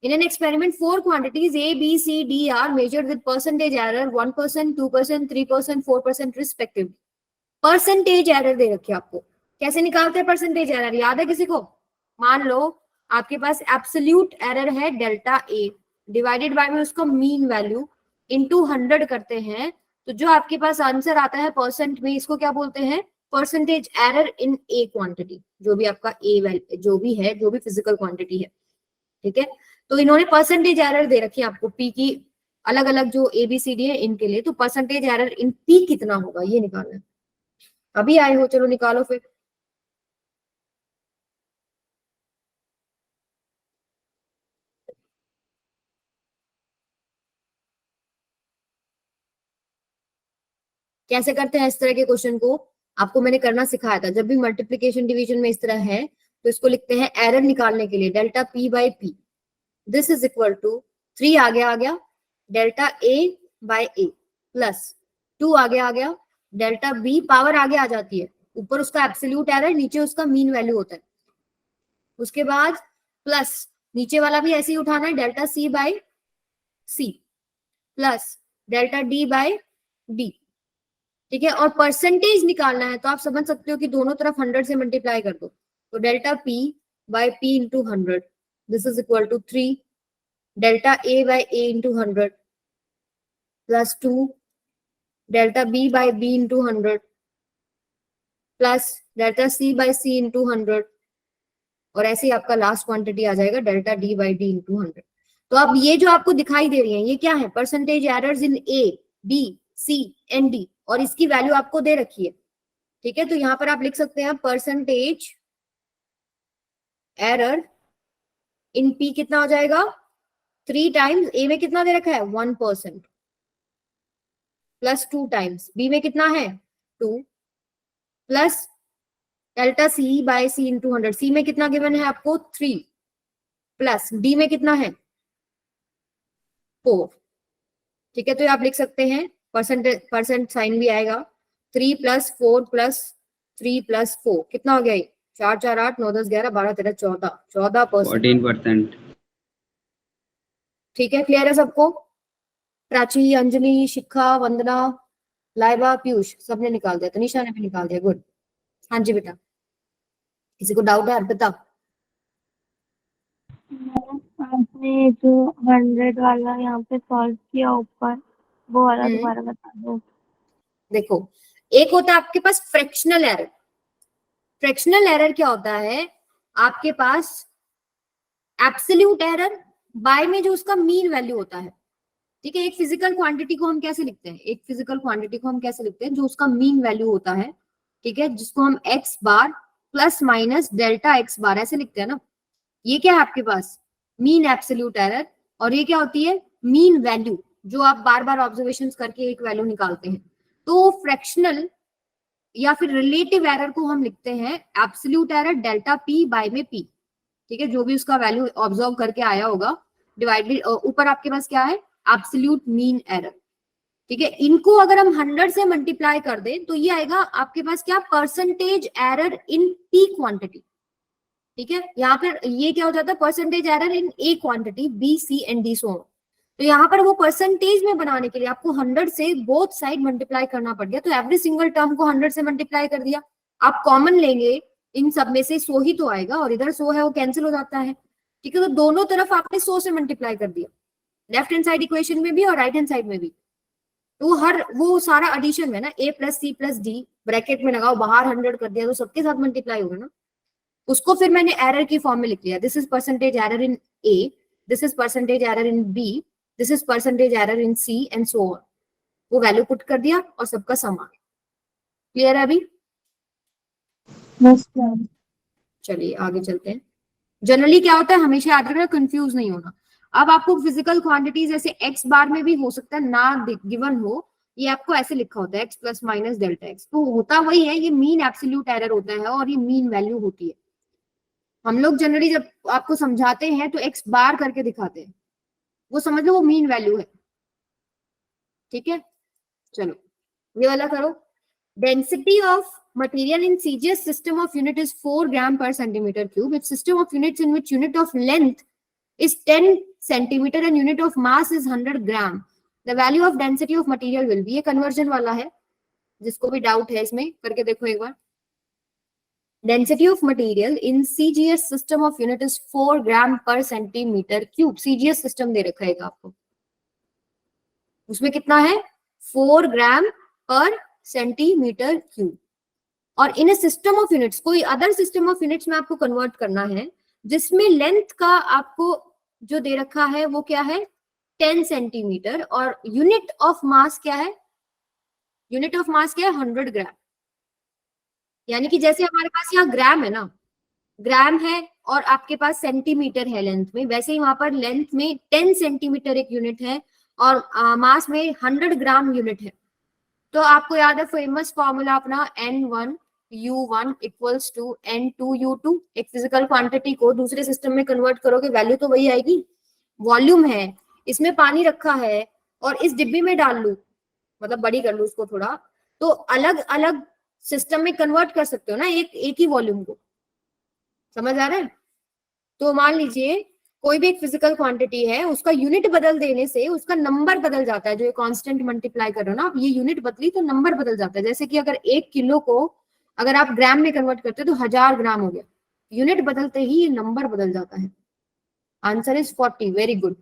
In an experiment, 4 quantities A, B, C, D are measured with percentage error 1%, 2%, 3%, 4% respectively. Percentage error दे रखी है आपको, कैसे निकालते हैं परसेंटेज एरर, याद है किसी को? मान लो आपके पास एब्सोल्यूट एरर है डेल्टा ए, डिवाइडेड बाय में उसका मीन वैल्यू इनटू 100 करते हैं, तो जो आपके पास आंसर आता है परसेंट में, इसको क्या बोलते हैं? Percentage error in A quantity, जो भी आपका ए जो भी है, जो भी फिजिकल क्वांटिटी है। ठीक है, तो इन्होंने परसेंटेज एरर दे रखी है आपको पी की, अलग अलग जो एबीसीडी है इनके लिए, तो परसेंटेज एरर इन पी कितना होगा ये निकालना है। अभी आए हो, चलो निकालो फिर। कैसे करते हैं इस तरह के क्वेश्चन को, आपको मैंने करना सिखाया था। जब भी मल्टीप्लीकेशन डिवीजन में इस तरह है तो इसको लिखते हैं एरर निकालने के लिए delta P by P, this is equal to 3 आगे आ गया delta A by A plus 2 आगे आ गया डेल्टा बी, पावर आगे आ जाती है, ऊपर उसका एब्सोल्यूट एरर, नीचे उसका मीन वैल्यू होता है। उसके बाद प्लस नीचे वाला भी ऐसे ही उठाना है, delta C by C plus delta D by D. ठीक है, और परसेंटेज निकालना है तो आप समझ सकते हो कि दोनों तरफ 100 से मल्टीप्लाई कर दो, तो delta P by P into 100, this is equal to 3 delta A by A into 100 plus 2 delta B by B into 100 plus delta C by C into 100, और ऐसे ही आपका लास्ट क्वांटिटी आ जाएगा delta D by D into 100। तो अब ये जो आपको दिखाई दे रही है ये क्या है? Percentage errors in A, B, C and D, और इसकी वैल्यू आपको दे रखी है। ठीक है, तो यहां पर आप लिख सकते हैं परसेंटेज एरर इन पी कितना हो जाएगा? 3 टाइम्स ए में कितना दे रखा है 1% प्लस 2 टाइम्स बी में कितना है 2 प्लस डेल्टा सी बाय सी इंटू 100, सी में कितना गिवन है आपको 3 प्लस डी में कितना है 4। ठीक है, तो आप लिख सकते हैं परसेंट साइन भी आएगा 3 प्लस 4 प्लस 3 प्लस 4 कितना हो गया? 4 4 8 9 10 11 12 13 14 14%। ठीक है, क्लियर है सबको? प्राची, अंजलि, शिखा, वंदना, लाइबा, पीयूष सबने निकाल दिया, तनिषा ने भी निकाल दिया, गुड। हाँ जी बेटा, किसी को डाउट है अर्पिता? आपने जो 100 वाला यहाँ पे सॉल्व किया ऊपर, वो वाला दोबारा बता दो। देखो, एक होता है आपके पास फ्रैक्शनल एरर। फ्रैक्शनल एरर क्या होता है, आपके पास एब्सोल्यूट एरर बाय में जो उसका मीन वैल्यू होता है, ठीक है। एक फिजिकल क्वांटिटी को हम कैसे लिखते हैं, एक फिजिकल क्वांटिटी को हम कैसे लिखते हैं, जो उसका मीन वैल्यू होता है, ठीक है, जिसको हम एक्स बार प्लस माइनस डेल्टा एक्स बार ऐसे लिखते हैं ना। ये क्या है आपके पास, मीन एब्सोल्यूट एरर। और ये क्या होती है, मीन वैल्यू, जो आप बार बार ऑब्जर्वेशन करके एक वैल्यू निकालते हैं। तो फ्रैक्शनल या फिर रिलेटिव एरर को हम लिखते हैं absolute error delta P by में पी, ठीक है, जो भी उसका वैल्यू ऑब्जर्व करके आया होगा डिवाइडेड, ऊपर आपके पास क्या है, एब्सोल्यूट मीन एरर, ठीक है। इनको अगर हम 100 से मल्टीप्लाई कर दें तो ये आएगा आपके पास क्या, percentage error in P quantity, ठीक है। यहाँ पर ये क्या हो जाता है, percentage error in A quantity B C and D so. तो यहाँ पर वो परसेंटेज में बनाने के लिए आपको 100 से बोथ साइड मल्टीप्लाई करना पड़ गया। तो एवरी सिंगल टर्म को 100 से मल्टीप्लाई कर दिया। आप कॉमन लेंगे, इन सब में से 100 ही तो आएगा, और इधर 100 है वो कैंसिल हो जाता है, ठीक है। तो दोनों तरफ आपने 100 से मल्टीप्लाई कर दिया, लेफ्ट हैंड साइड इक्वेशन में भी और राइट हैंड साइड में भी। तो हर वो सारा एडिशन है ना, A plus C plus D bracket में लगाओ, बाहर 100 कर दिया तो सबके साथ मल्टीप्लाई होगा ना। उसको फिर मैंने एरर की फॉर्म में लिख लिया, this is percentage error in A, this is percentage error in B, this is percentage error in C and so on. वो वैल्यू पुट कर दिया और सबका सम आ गया। क्लियर है अभी? चलिए आगे चलते हैं। जनरली क्या होता है, हमेशा याद रखना, कंफ्यूज नहीं होना। अब आपको फिजिकल क्वांटिटीज जैसे एक्स बार में भी हो सकता है ना गिवन हो, ये आपको ऐसे लिखा होता है x plus minus delta x, तो होता वही है, ये मीन एब्सोल्यूट एरर होता है और ये मीन वैल्यू होती है। हम लोग जनरली जब आपको समझाते हैं तो एक्स बार करके दिखाते हैं, वो समझ लो वो मीन वैल्यू है, ठीक है। चलो ये वाला करो। Density of material in CGS system of unit is 4 gram per centimeter cube. Its system of units in which unit of length is 10 centimeter and unit of mass is 100 gram. The value of density of material will be, ये conversion वाला है, जिसको भी doubt है इसमें करके देखो एक बार। Density of material in CGS system of unit is 4 gram per centimeter cube. CGS system दे रखा है आपको, उसमें कितना है, 4 ग्राम पर सेंटीमीटर क्यूब। और इन सिस्टम ऑफ यूनिट्स, कोई अदर सिस्टम ऑफ यूनिट्स में आपको कन्वर्ट करना है जिसमें लेंथ का आपको जो दे रखा है वो क्या है, 10 सेंटीमीटर, और यूनिट ऑफ मास क्या है, यूनिट ऑफ मास क्या है, 100 ग्राम। यानी कि जैसे हमारे पास यहाँ ग्राम है ना, ग्राम है और आपके पास सेंटीमीटर है लेंथ में, वैसे ही वहां पर लेंथ में 10 सेंटीमीटर एक यूनिट है और मास में 100 ग्राम यूनिट है। तो आपको याद है फेमस फॉर्मूला अपना, N1 U1 equals to N2 U2। एक फिजिकल क्वांटिटी को दूसरे सिस्टम में कन्वर्ट करोगे वैल्यू तो वही आएगी। वॉल्यूम है, इसमें पानी रखा है और इस डिब्बी में डाल लूं, मतलब बड़ी कर लूं उसको थोड़ा, तो अलग अलग सिस्टम में कन्वर्ट कर सकते हो ना एक ही वॉल्यूम को। समझ आ रहा है? तो मान लीजिए कोई भी एक फिजिकल क्वांटिटी है, उसका यूनिट बदल देने से उसका नंबर बदल जाता है। जो ये कांस्टेंट मल्टीप्लाई कर रहे हो ना, अब ये यूनिट बदली तो नंबर बदल जाता है। जैसे कि अगर 1 किलो को अगर आप ग्राम में कन्वर्ट करते हो तो 1000 ग्राम हो गया, यूनिट बदलते ही ये नंबर बदल जाता है। Answer is 40। वेरी गुड,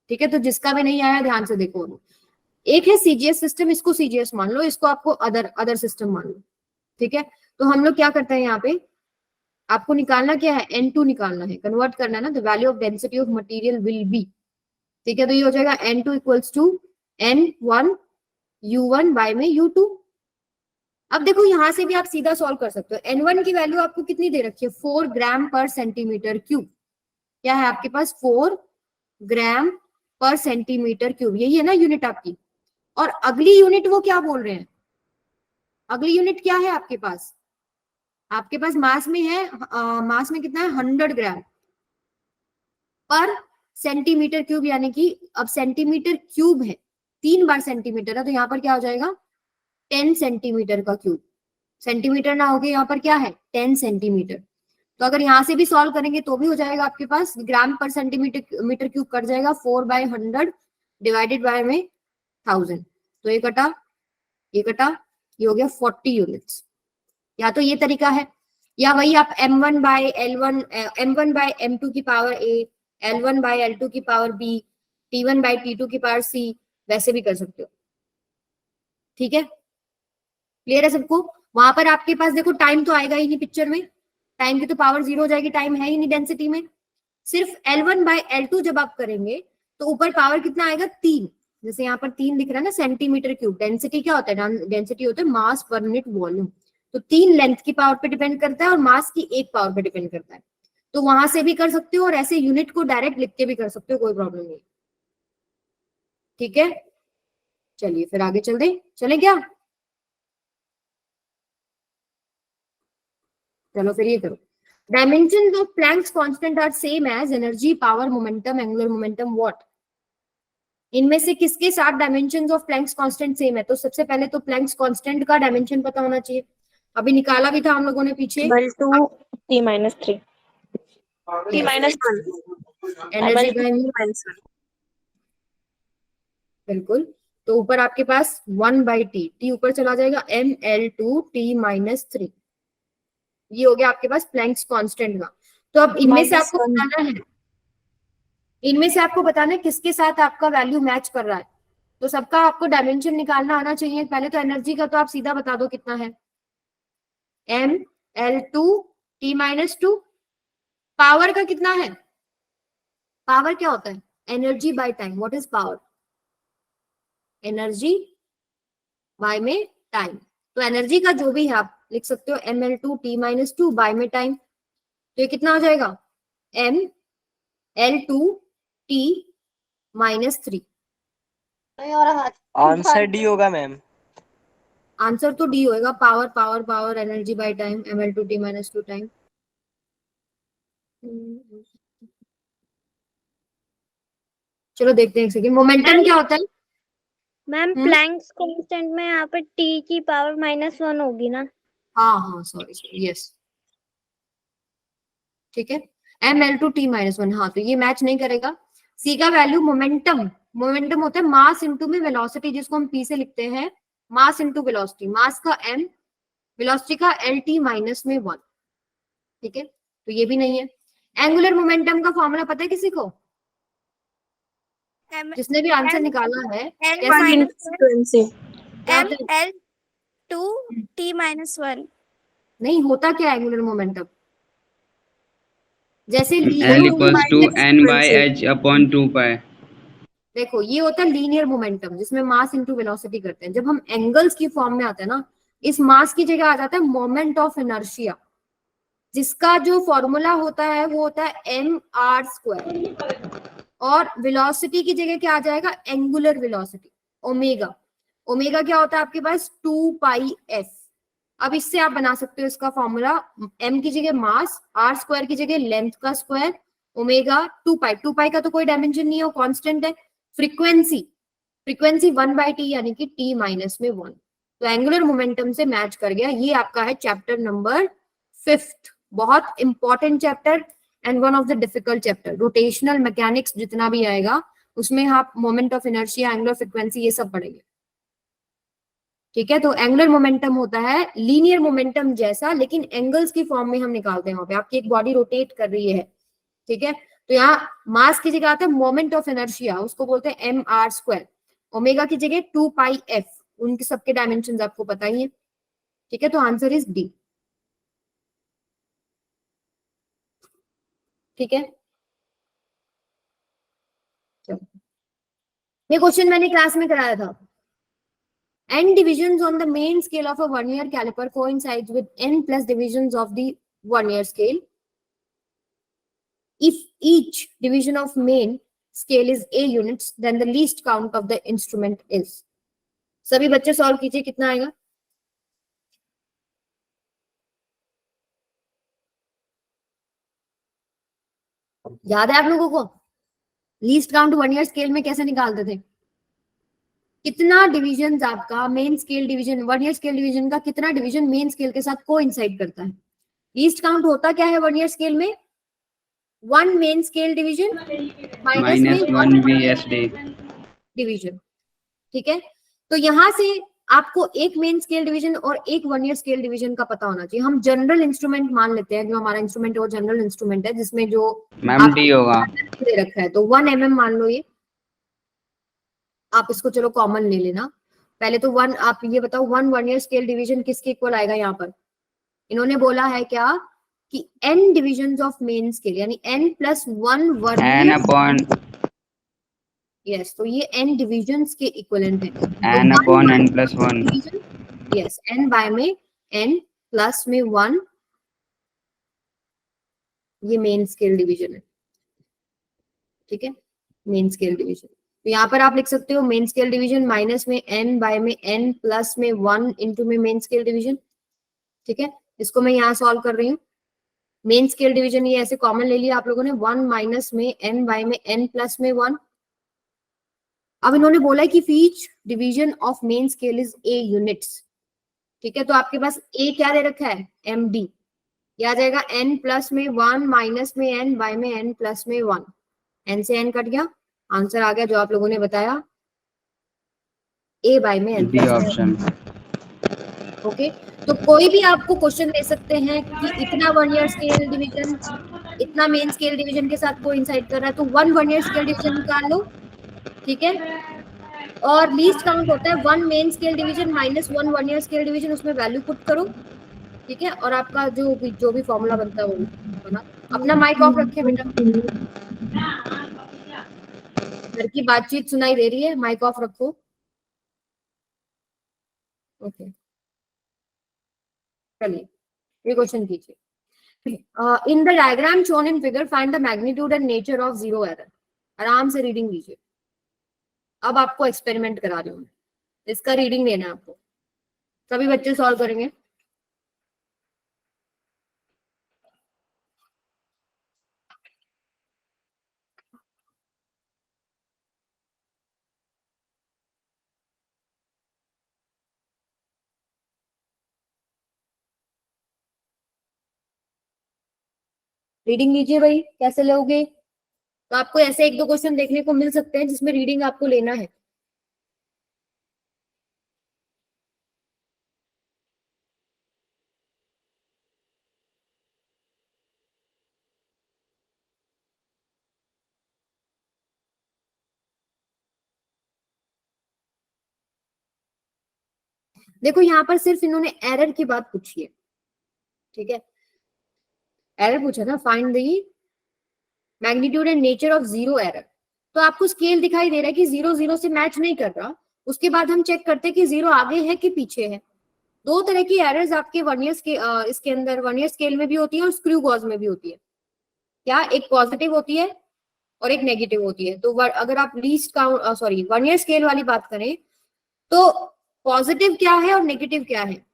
ठीक है। तो जिसका भी नहीं आया ध्यान से देखो। एक है सीजीएस सिस्टम, इसको सीजीएस मान लो, इसको आपको अदर सिस्टम मान लो, ठीक है। तो हम लोग क्या करते हैं यहाँ पे, आपको निकालना क्या है, N2 निकालना है, कन्वर्ट करना है ना। The value of density of material will be, ठीक है। तो ये हो जाएगा N2 equals to N1 U1 bye में U2। अब देखो यहां से भी आप सीधा सॉल्व कर सकते हो। N1 की वैल्यू आपको कितनी दे रखी है, 4 ग्राम पर सेंटीमीटर क्यूब। क्या है आपके पास, 4 ग्राम पर सेंटीमीटर क्यूब, यही है ना यूनिट आपकी। और अगली यूनिट वो क्या बोल रहे हैं, अगली यूनिट क्या है आपके पास, आपके पास मास में है, मास में कितना है, 100 ग्राम पर सेंटीमीटर क्यूब। यानी कि अब सेंटीमीटर क्यूब है, 3 बार सेंटीमीटर है, तो यहाँ पर क्या हो जाएगा, 10 सेंटीमीटर का क्यूब। सेंटीमीटर ना होके यहाँ पर क्या है, 10 सेंटीमीटर। तो अगर यहाँ से भी सॉल्व करेंगे तो भी हो जाएगा आपके पास, ग्राम पर सेंटीमीटर क्यूब कट जाएगा, 4/100 डिवाइडेड बाय में 1000। तो ये कटा, ये कटा, ये हो गया 40 यूनिट्स। या तो ये तरीका है, या वही आप M1 bye L1, M1 bye M2 की power A, L1 bye L2 की power B, T1 bye T2 की पावर C, वैसे भी कर सकते हो, ठीक है, क्लियर है सबको। वहां पर आपके पास देखो टाइम तो आएगा ही नहीं पिक्चर में, टाइम की तो पावर 0 हो जाएगी, टाइम है ही नहीं डेंसिटी में। सिर्फ L1/L2 जब आप करेंगे तो ऊपर पावर कितना आएगा 3, जैसे यहाँ पर 3 दिख रहा है ना सेंटीमीटर क्यूब। डेंसिटी क्या होता है, डेंसिटी होता है मास पर यूनिट वॉल्यूम। तो 3 लेंथ की पावर पे डिपेंड करता है और मास की 1 पावर पे डिपेंड करता है। तो वहां से भी कर सकते हो और ऐसे यूनिट को डायरेक्ट लिख के भी कर सकते हो, कोई प्रॉब्लम नहीं, ठीक है। चलिए फिर आगे चले क्या, चलो फिर ये करो। Dimensions of Planck's constant are same as energy, power, momentum, angular momentum, what? इनमें से किसके साथ dimensions of Planck's constant same है? तो सबसे पहले तो प्लैंक्स कांस्टेंट का डायमेंशन पता होना चाहिए, अभी निकाला भी था हम लोगों ने पीछे। L2 T-3 T-1 energy by -1 बिल्कुल। तो ऊपर आपके पास 1/T, T ऊपर चला जाएगा, mL2 T-3, ये हो गया आपके पास प्लैंक्स कांस्टेंट का। तो अब इनमें से आपको -1 बताना है, इनमें से आपको बताना है किसके साथ आपका वैल्यू मैच कर रहा है। तो सबका आपको डायमेंशन निकालना आना चाहिए। पहले तो एनर्जी का तो आप सीधा बता दो कितना है, mL2 T-2। पावर का कितना है, पावर क्या होता है, energy by time. What is power, energy by में टाइम। तो एनर्जी का जो भी है आप लिख सकते हो mL2 T-2 बाय में टाइम। तो ये कितना हो जाएगा, mL2 T-3। आंसर डी होगा मैम। आंसर तो डी होएगा, power power power energy by time mL2 T-2 time. चलो देखते हैं एक सेकंड, मोमेंटम क्या होता है। मैम प्लैंक्स कांस्टेंट में यहाँ पे t की पावर -1 होगी ना? हाँ सॉरी यस, ठीक है, mL2 T-1। हाँ तो ये मैच नहीं करेगा। सी का वैल्यू मोमेंटम, मोमेंटम होता है मास इंटू में वेलोसिटी, जिसको हम पी से लिखते हैं मास इंटू वेलोसिटी। मास का m, वेलोसिटी का LT-1, ठीक है, तो ये भी नहीं है। एंगुलर मोमेंटम का फॉर्मूला पता है किसी को, जिसने भी आंसर निकाला है कैसे क्या होता है? mL2 T-1। नहीं होता क्या एंगुलर मोमेंटम, जैसे L equals to n/h/2 देखो ये होता है लीनियर मोमेंटम, जिसमें मास इंटू वेलोसिटी करते हैं। जब हम एंगल्स की फॉर्म में आते हैं ना, इस मास की जगह आ जाता है मोमेंट ऑफ इनर्शिया, जिसका जो फॉर्मूला होता है वो होता है mr²। और वेलोसिटी की जगह क्या आ जाएगा, एंगुलर वेलोसिटी, ओमेगा। ओमेगा क्या होता है आपके पास 2πf। अब इससे आप बना सकते हो इसका फॉर्मूला, m की जगह मास, r² की जगह लेंथ का स्क्वायर, ओमेगा 2π। 2π का तो कोई डायमेंशन नहीं है, वो कांस्टेंट है। फ्रीक्वेंसी 1/t यानी कि T-1। तो एंगुलर मोमेंटम से मैच कर गया। ये आपका है चैप्टर नंबर 5, बहुत important chapter and one of the difficult chapter. Rotational mechanics जितना भी आएगा उसमें आप moment of inertia, angular frequency, ये सब पढ़ेंगे, ठीक है। तो एंगुलर मोमेंटम होता है लीनियर मोमेंटम जैसा, लेकिन एंगल्स की फॉर्म में हम निकालते हैं। वहां पे आपकी एक बॉडी रोटेट कर रही है, ठीक है, तो यहाँ मास की जगह आता है मोमेंट ऑफ इनर्शिया, उसको बोलते हैं mr²। ओमेगा की जगह 2πf, उनके सबके डायमेंशन आपको पता ही है, ठीक है। तो आंसर इज डी, ठीक है। ये क्वेश्चन मैंने क्लास में कराया था। n divisions on the main scale of a vernier caliper coincides with n plus divisions of the vernier scale. If each division of main scale is a units, then the least count of the instrument is. सभी बच्चे solve कीजिए, कितना आएगा? याद है आप लोगों को लीस्ट काउंट वर्नियर स्केल में कैसे निकालते थे? कितना डिवीजन आपका main scale division, vernier scale division का कितना डिवीजन मेन स्केल के साथ कोइंसाइड करता है? लीस्ट काउंट होता क्या है वर्नियर स्केल में? 1 main scale division -1 VSD division, ठीक है। तो यहां से आपको एक मेन स्केल डिवीजन और एक वर्नियर स्केल डिवीजन का पता होना चाहिए। हम जनरल इंस्ट्रूमेंट मान लेते हैं, जो हमारा इंस्ट्रूमेंट है वो जनरल इंस्ट्रूमेंट है, जिसमें जो मैम डी होगा। दे रखा है, तो 1 mm मान लो ये, आप इसको चलो कॉमन ले लेना। पहले तो वन, आप ये बताओ वन ईयर स्केल डिवीजन किसके इक्वल आएगा यहाँ पर? इन्होंने बोला है क्या कि n division of main scale, यानी n plus one n vernier. upon yes, तो ये n डिविजन्स के इक्वलेंट है। n upon n plus 1 yes, n by में n प्लस में 1, ये मेन स्केल डिवीजन है। ठीक है, मेन स्केल डिवीजन। तो यहाँ पर आप लिख सकते हो मेन स्केल डिवीजन माइनस में n बाय में n प्लस में 1 इंटू में मेन स्केल डिवीजन। ठीक है, इसको मैं यहाँ सॉल्व कर रही हूँ। मेन स्केल डिवीजन ये ऐसे कॉमन ले लिया आप लोगों ने, 1 माइनस में n बाय में n प्लस में 1। अब इन्होंने बोला है कि each division of main scale is a units. ठीक है, तो आपके पास a क्या दे रखा है? md। ये आ जाएगा n प्लस में 1 माइनस में n बाय में n प्लस में 1। n से n कट गया, आंसर आ गया जो आप लोगों ने बताया, a बाय में n D plus option। Okay. तो कोई भी आपको क्वेश्चन दे सकते हैं कि इतना वन ईयर स्केल डिवीजन इतना मेन स्केल डिवीजन के साथ कोइंसाइड कर रहा है, तो वन ईयर स्केल डिवीजन निकाल लो। ठीक है, और लीस्ट काउंट होता है one main scale division minus one year scale division, उसमें वैल्यू पुट करो। ठीक है, और आपका जो भी फॉर्मूला बनता है वो बना। अपना माइक ऑफ रखे बेटा, घर की बातचीत सुनाई दे रही है, माइक ऑफ रखो। ओके, चलिए ये क्वेश्चन कीजिए। In the diagram shown in figure find the magnitude and nature of zero error. आराम से रीडिंग लीजिए। अब आपको एक्सपेरिमेंट करा रही हूँ, इसका रीडिंग लेना है आपको। सभी बच्चे सॉल्व करेंगे। रीडिंग लीजिए भाई, कैसे लोगे? तो आपको ऐसे एक दो क्वेश्चन देखने को मिल सकते हैं जिसमें रीडिंग आपको लेना है। देखो यहाँ पर सिर्फ इन्होंने एरर की बात पूछी है। ठीक है, एरर पूछा था, find the magnitude and nature of zero error. तो आपको स्केल दिखाई दे रहा है कि जीरो जीरो से मैच नहीं कर रहा। उसके बाद हम चेक करते हैं कि जीरो आगे है कि पीछे है। दो तरह की एरर्स आपके वन ईयर इसके अंदर वन ईयर स्केल में भी होती है और स्क्रू गॉज में भी होती है। क्या? एक पॉजिटिव होती है और एक नेगेटिव होती है। तो अगर आप least count sorry one year scale वाली बात करें तो पॉजिटिव क्या है और नेगेटिव क्या है?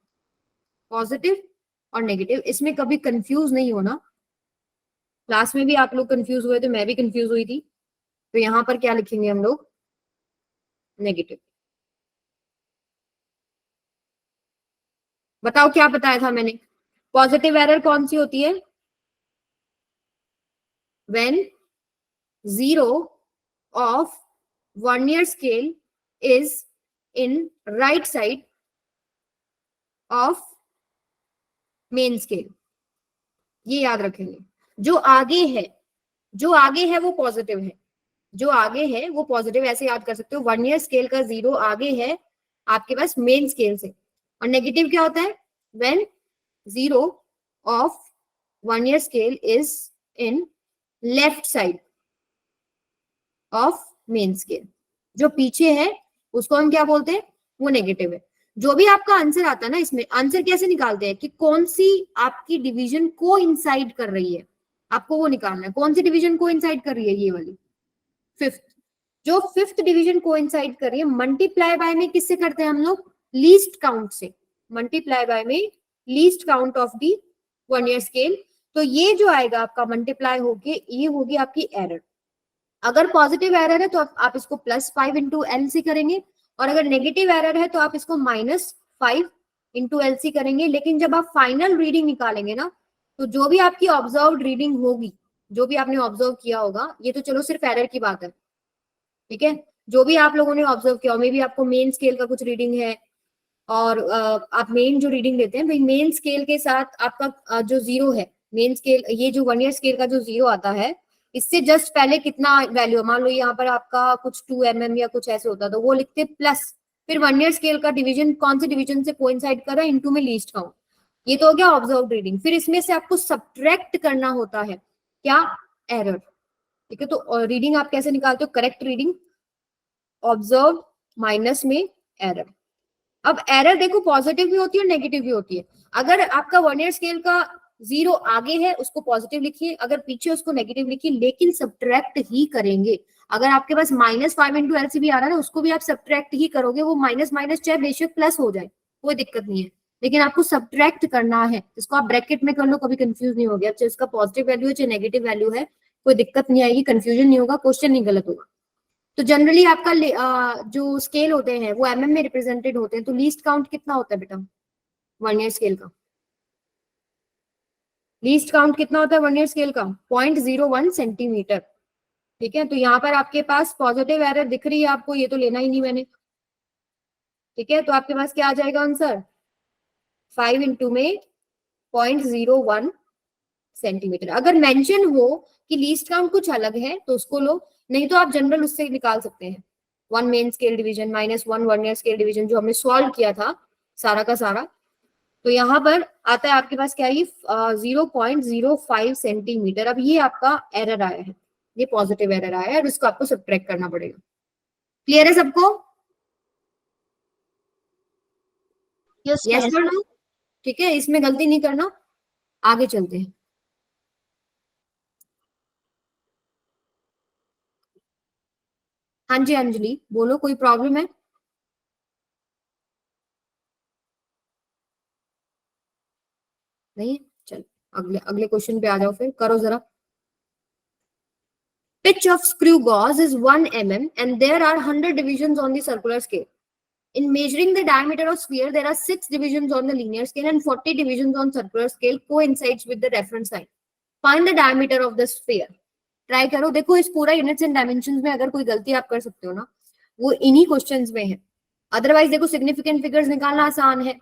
पॉजिटिव और नेगेटिव, इसमें कभी कंफ्यूज नहीं होना। क्लास में भी आप लोग कंफ्यूज हुए थे, मैं भी कंफ्यूज हुई थी। तो यहाँ पर क्या लिखेंगे हम लोग? नेगेटिव। बताओ क्या बताया था मैंने? पॉजिटिव एरर कौन सी होती है? When zero of one year scale is in right side of main scale. ये याद रखेंगे। जो आगे है वो पॉजिटिव है, जो आगे है वो पॉजिटिव। ऐसे याद कर सकते हो, वन ईयर स्केल का जीरो आगे है आपके पास मेन स्केल से। और नेगेटिव क्या होता है? When zero of one year scale is in left side of main scale. जो पीछे है उसको हम क्या बोलते हैं? वो नेगेटिव है। जो भी आपका आंसर आता है ना, इसमें आंसर कैसे निकालते हैं कि कौन सी आपकी डिवीजन को इंसाइड कर रही है, आपको वो निकालना है। कौन सी डिवीजन को इंसाइड कर रही है? ये वाली फिफ्थ। जो फिफ्थ डिवीजन को इंसाइड कर रही है, मल्टीप्लाई बाय में किससे करते हैं हम लोग? लीस्ट काउंट से। मल्टीप्लाई बाय में least count of the one year scale. तो ये जो आएगा आपका मल्टीप्लाई होके, ये होगी आपकी एरर। अगर पॉजिटिव एरर है तो आप इसको +5 इंटू एलसी करेंगे, और अगर नेगेटिव एरर है तो आप इसको -5 इंटू एलसी करेंगे। लेकिन जब आप फाइनल रीडिंग निकालेंगे ना, तो जो भी आपकी ऑब्जर्व्ड रीडिंग होगी, जो भी आपने ऑब्जर्व किया होगा, ये तो चलो सिर्फ एरर की बात है। ठीक है, जो भी आप लोगों ने ऑब्जर्व किया, मे भी आपको मेन स्केल का कुछ रीडिंग है, और आप मेन जो रीडिंग लेते हैं भाई, मेन स्केल के साथ आपका जो जीरो है, मेन स्केल, ये जो वन ईयर स्केल का जो जीरो आता है, इससे जस्ट पहले कितना वैल्यू, मान लो यहाँ पर आपका कुछ 2 mm या कुछ ऐसे होता तो वो लिखते प्लस, फिर वर्नियर स्केल का डिवीजन कौन से डिवीजन से कोइंसाइड कर रहा है, इनटू में लीस्ट काउंट। ये तो हो गया ऑब्जर्व रीडिंग। फिर इसमें से आपको सब्ट्रैक्ट करना होता है क्या, एरर। ठीक है, तो रीडिंग आप कैसे निकालते हो, करेक्ट रीडिंग, ऑब्जर्व माइनस में एरर। अब एरर देखो पॉजिटिव भी होती है और नेगेटिव भी होती है। अगर आपका वर्नियर स्केल का 0 आगे है उसको पॉजिटिव लिखिए, अगर पीछे उसको नेगेटिव लिखिए, लेकिन सब्ट्रैक्ट ही करेंगे। अगर आपके पास -5 इंटू LCB आ रहा है ना, उसको भी आप सब्ट्रैक्ट ही करोगे, वो माइनस माइनस चाहे बेशक प्लस हो जाए, कोई दिक्कत नहीं है, लेकिन आपको सब्ट्रैक्ट करना है। इसको आप ब्रैकेट में कर लो, कभी कंफ्यूज नहीं होगा, चाहे इसका पॉजिटिव वैल्यू है चाहे नेगेटिव वैल्यू है, कोई दिक्कत नहीं आएगी, कंफ्यूजन नहीं होगा, क्वेश्चन नहीं गलत होगा। तो जनरली आपका जो स्केल होते हैं वो mm में रिप्रेजेंटेड होते हैं, तो लीस्ट काउंट कितना होता है बेटा वर्नियर स्केल का, लीस्ट काउंट कितना होता है वर्नियर स्केल का, 0.01 सेंटीमीटर। ठीक है, तो यहाँ पर आपके पास पॉजिटिव एरर दिख रही है आपको, ये तो लेना ही नहीं मैंने। ठीक है, तो आपके पास क्या आ जाएगा आंसर, 5 इंटू में 0.01 सेंटीमीटर। अगर मेंशन हो कि लीस्ट काउंट कुछ अलग है तो उसको लो, नहीं तो आप जनरल उससे निकाल सकते हैं। 1 main scale division -1 vernier scale division जो हमने सॉल्व किया था सारा का सारा, तो यहाँ पर आता है आपके पास क्या, ये 0.05 सेंटीमीटर। अब ये आपका एरर आया है, ये पॉजिटिव एरर आया है और इसको आपको सब्ट्रैक्ट करना पड़ेगा। क्लियर है सबको, यस और नो? ठीक है, इसमें गलती नहीं करना, आगे चलते हैं। हाँ जी अंजलि बोलो, कोई प्रॉब्लम है? नहीं, चल अगले अगले क्वेश्चन पे आ जाओ, फिर करो जरा। Pitch of screw gauze is 1 mm and there are 100 divisions on the circular scale. In measuring the diameter of sphere, there are 6 divisions on the linear scale and 40 divisions on circular scale coincides with the reference line. Find the diameter of the sphere. Try करो, देखो इस पूरा units and dimensions में अगर कोई गलती आप कर सकते हो ना, वो इन्हीं क्वेश्चंस में है। अदरवाइज देखो सिग्निफिकेंट फिगर्स निकालना आसान है,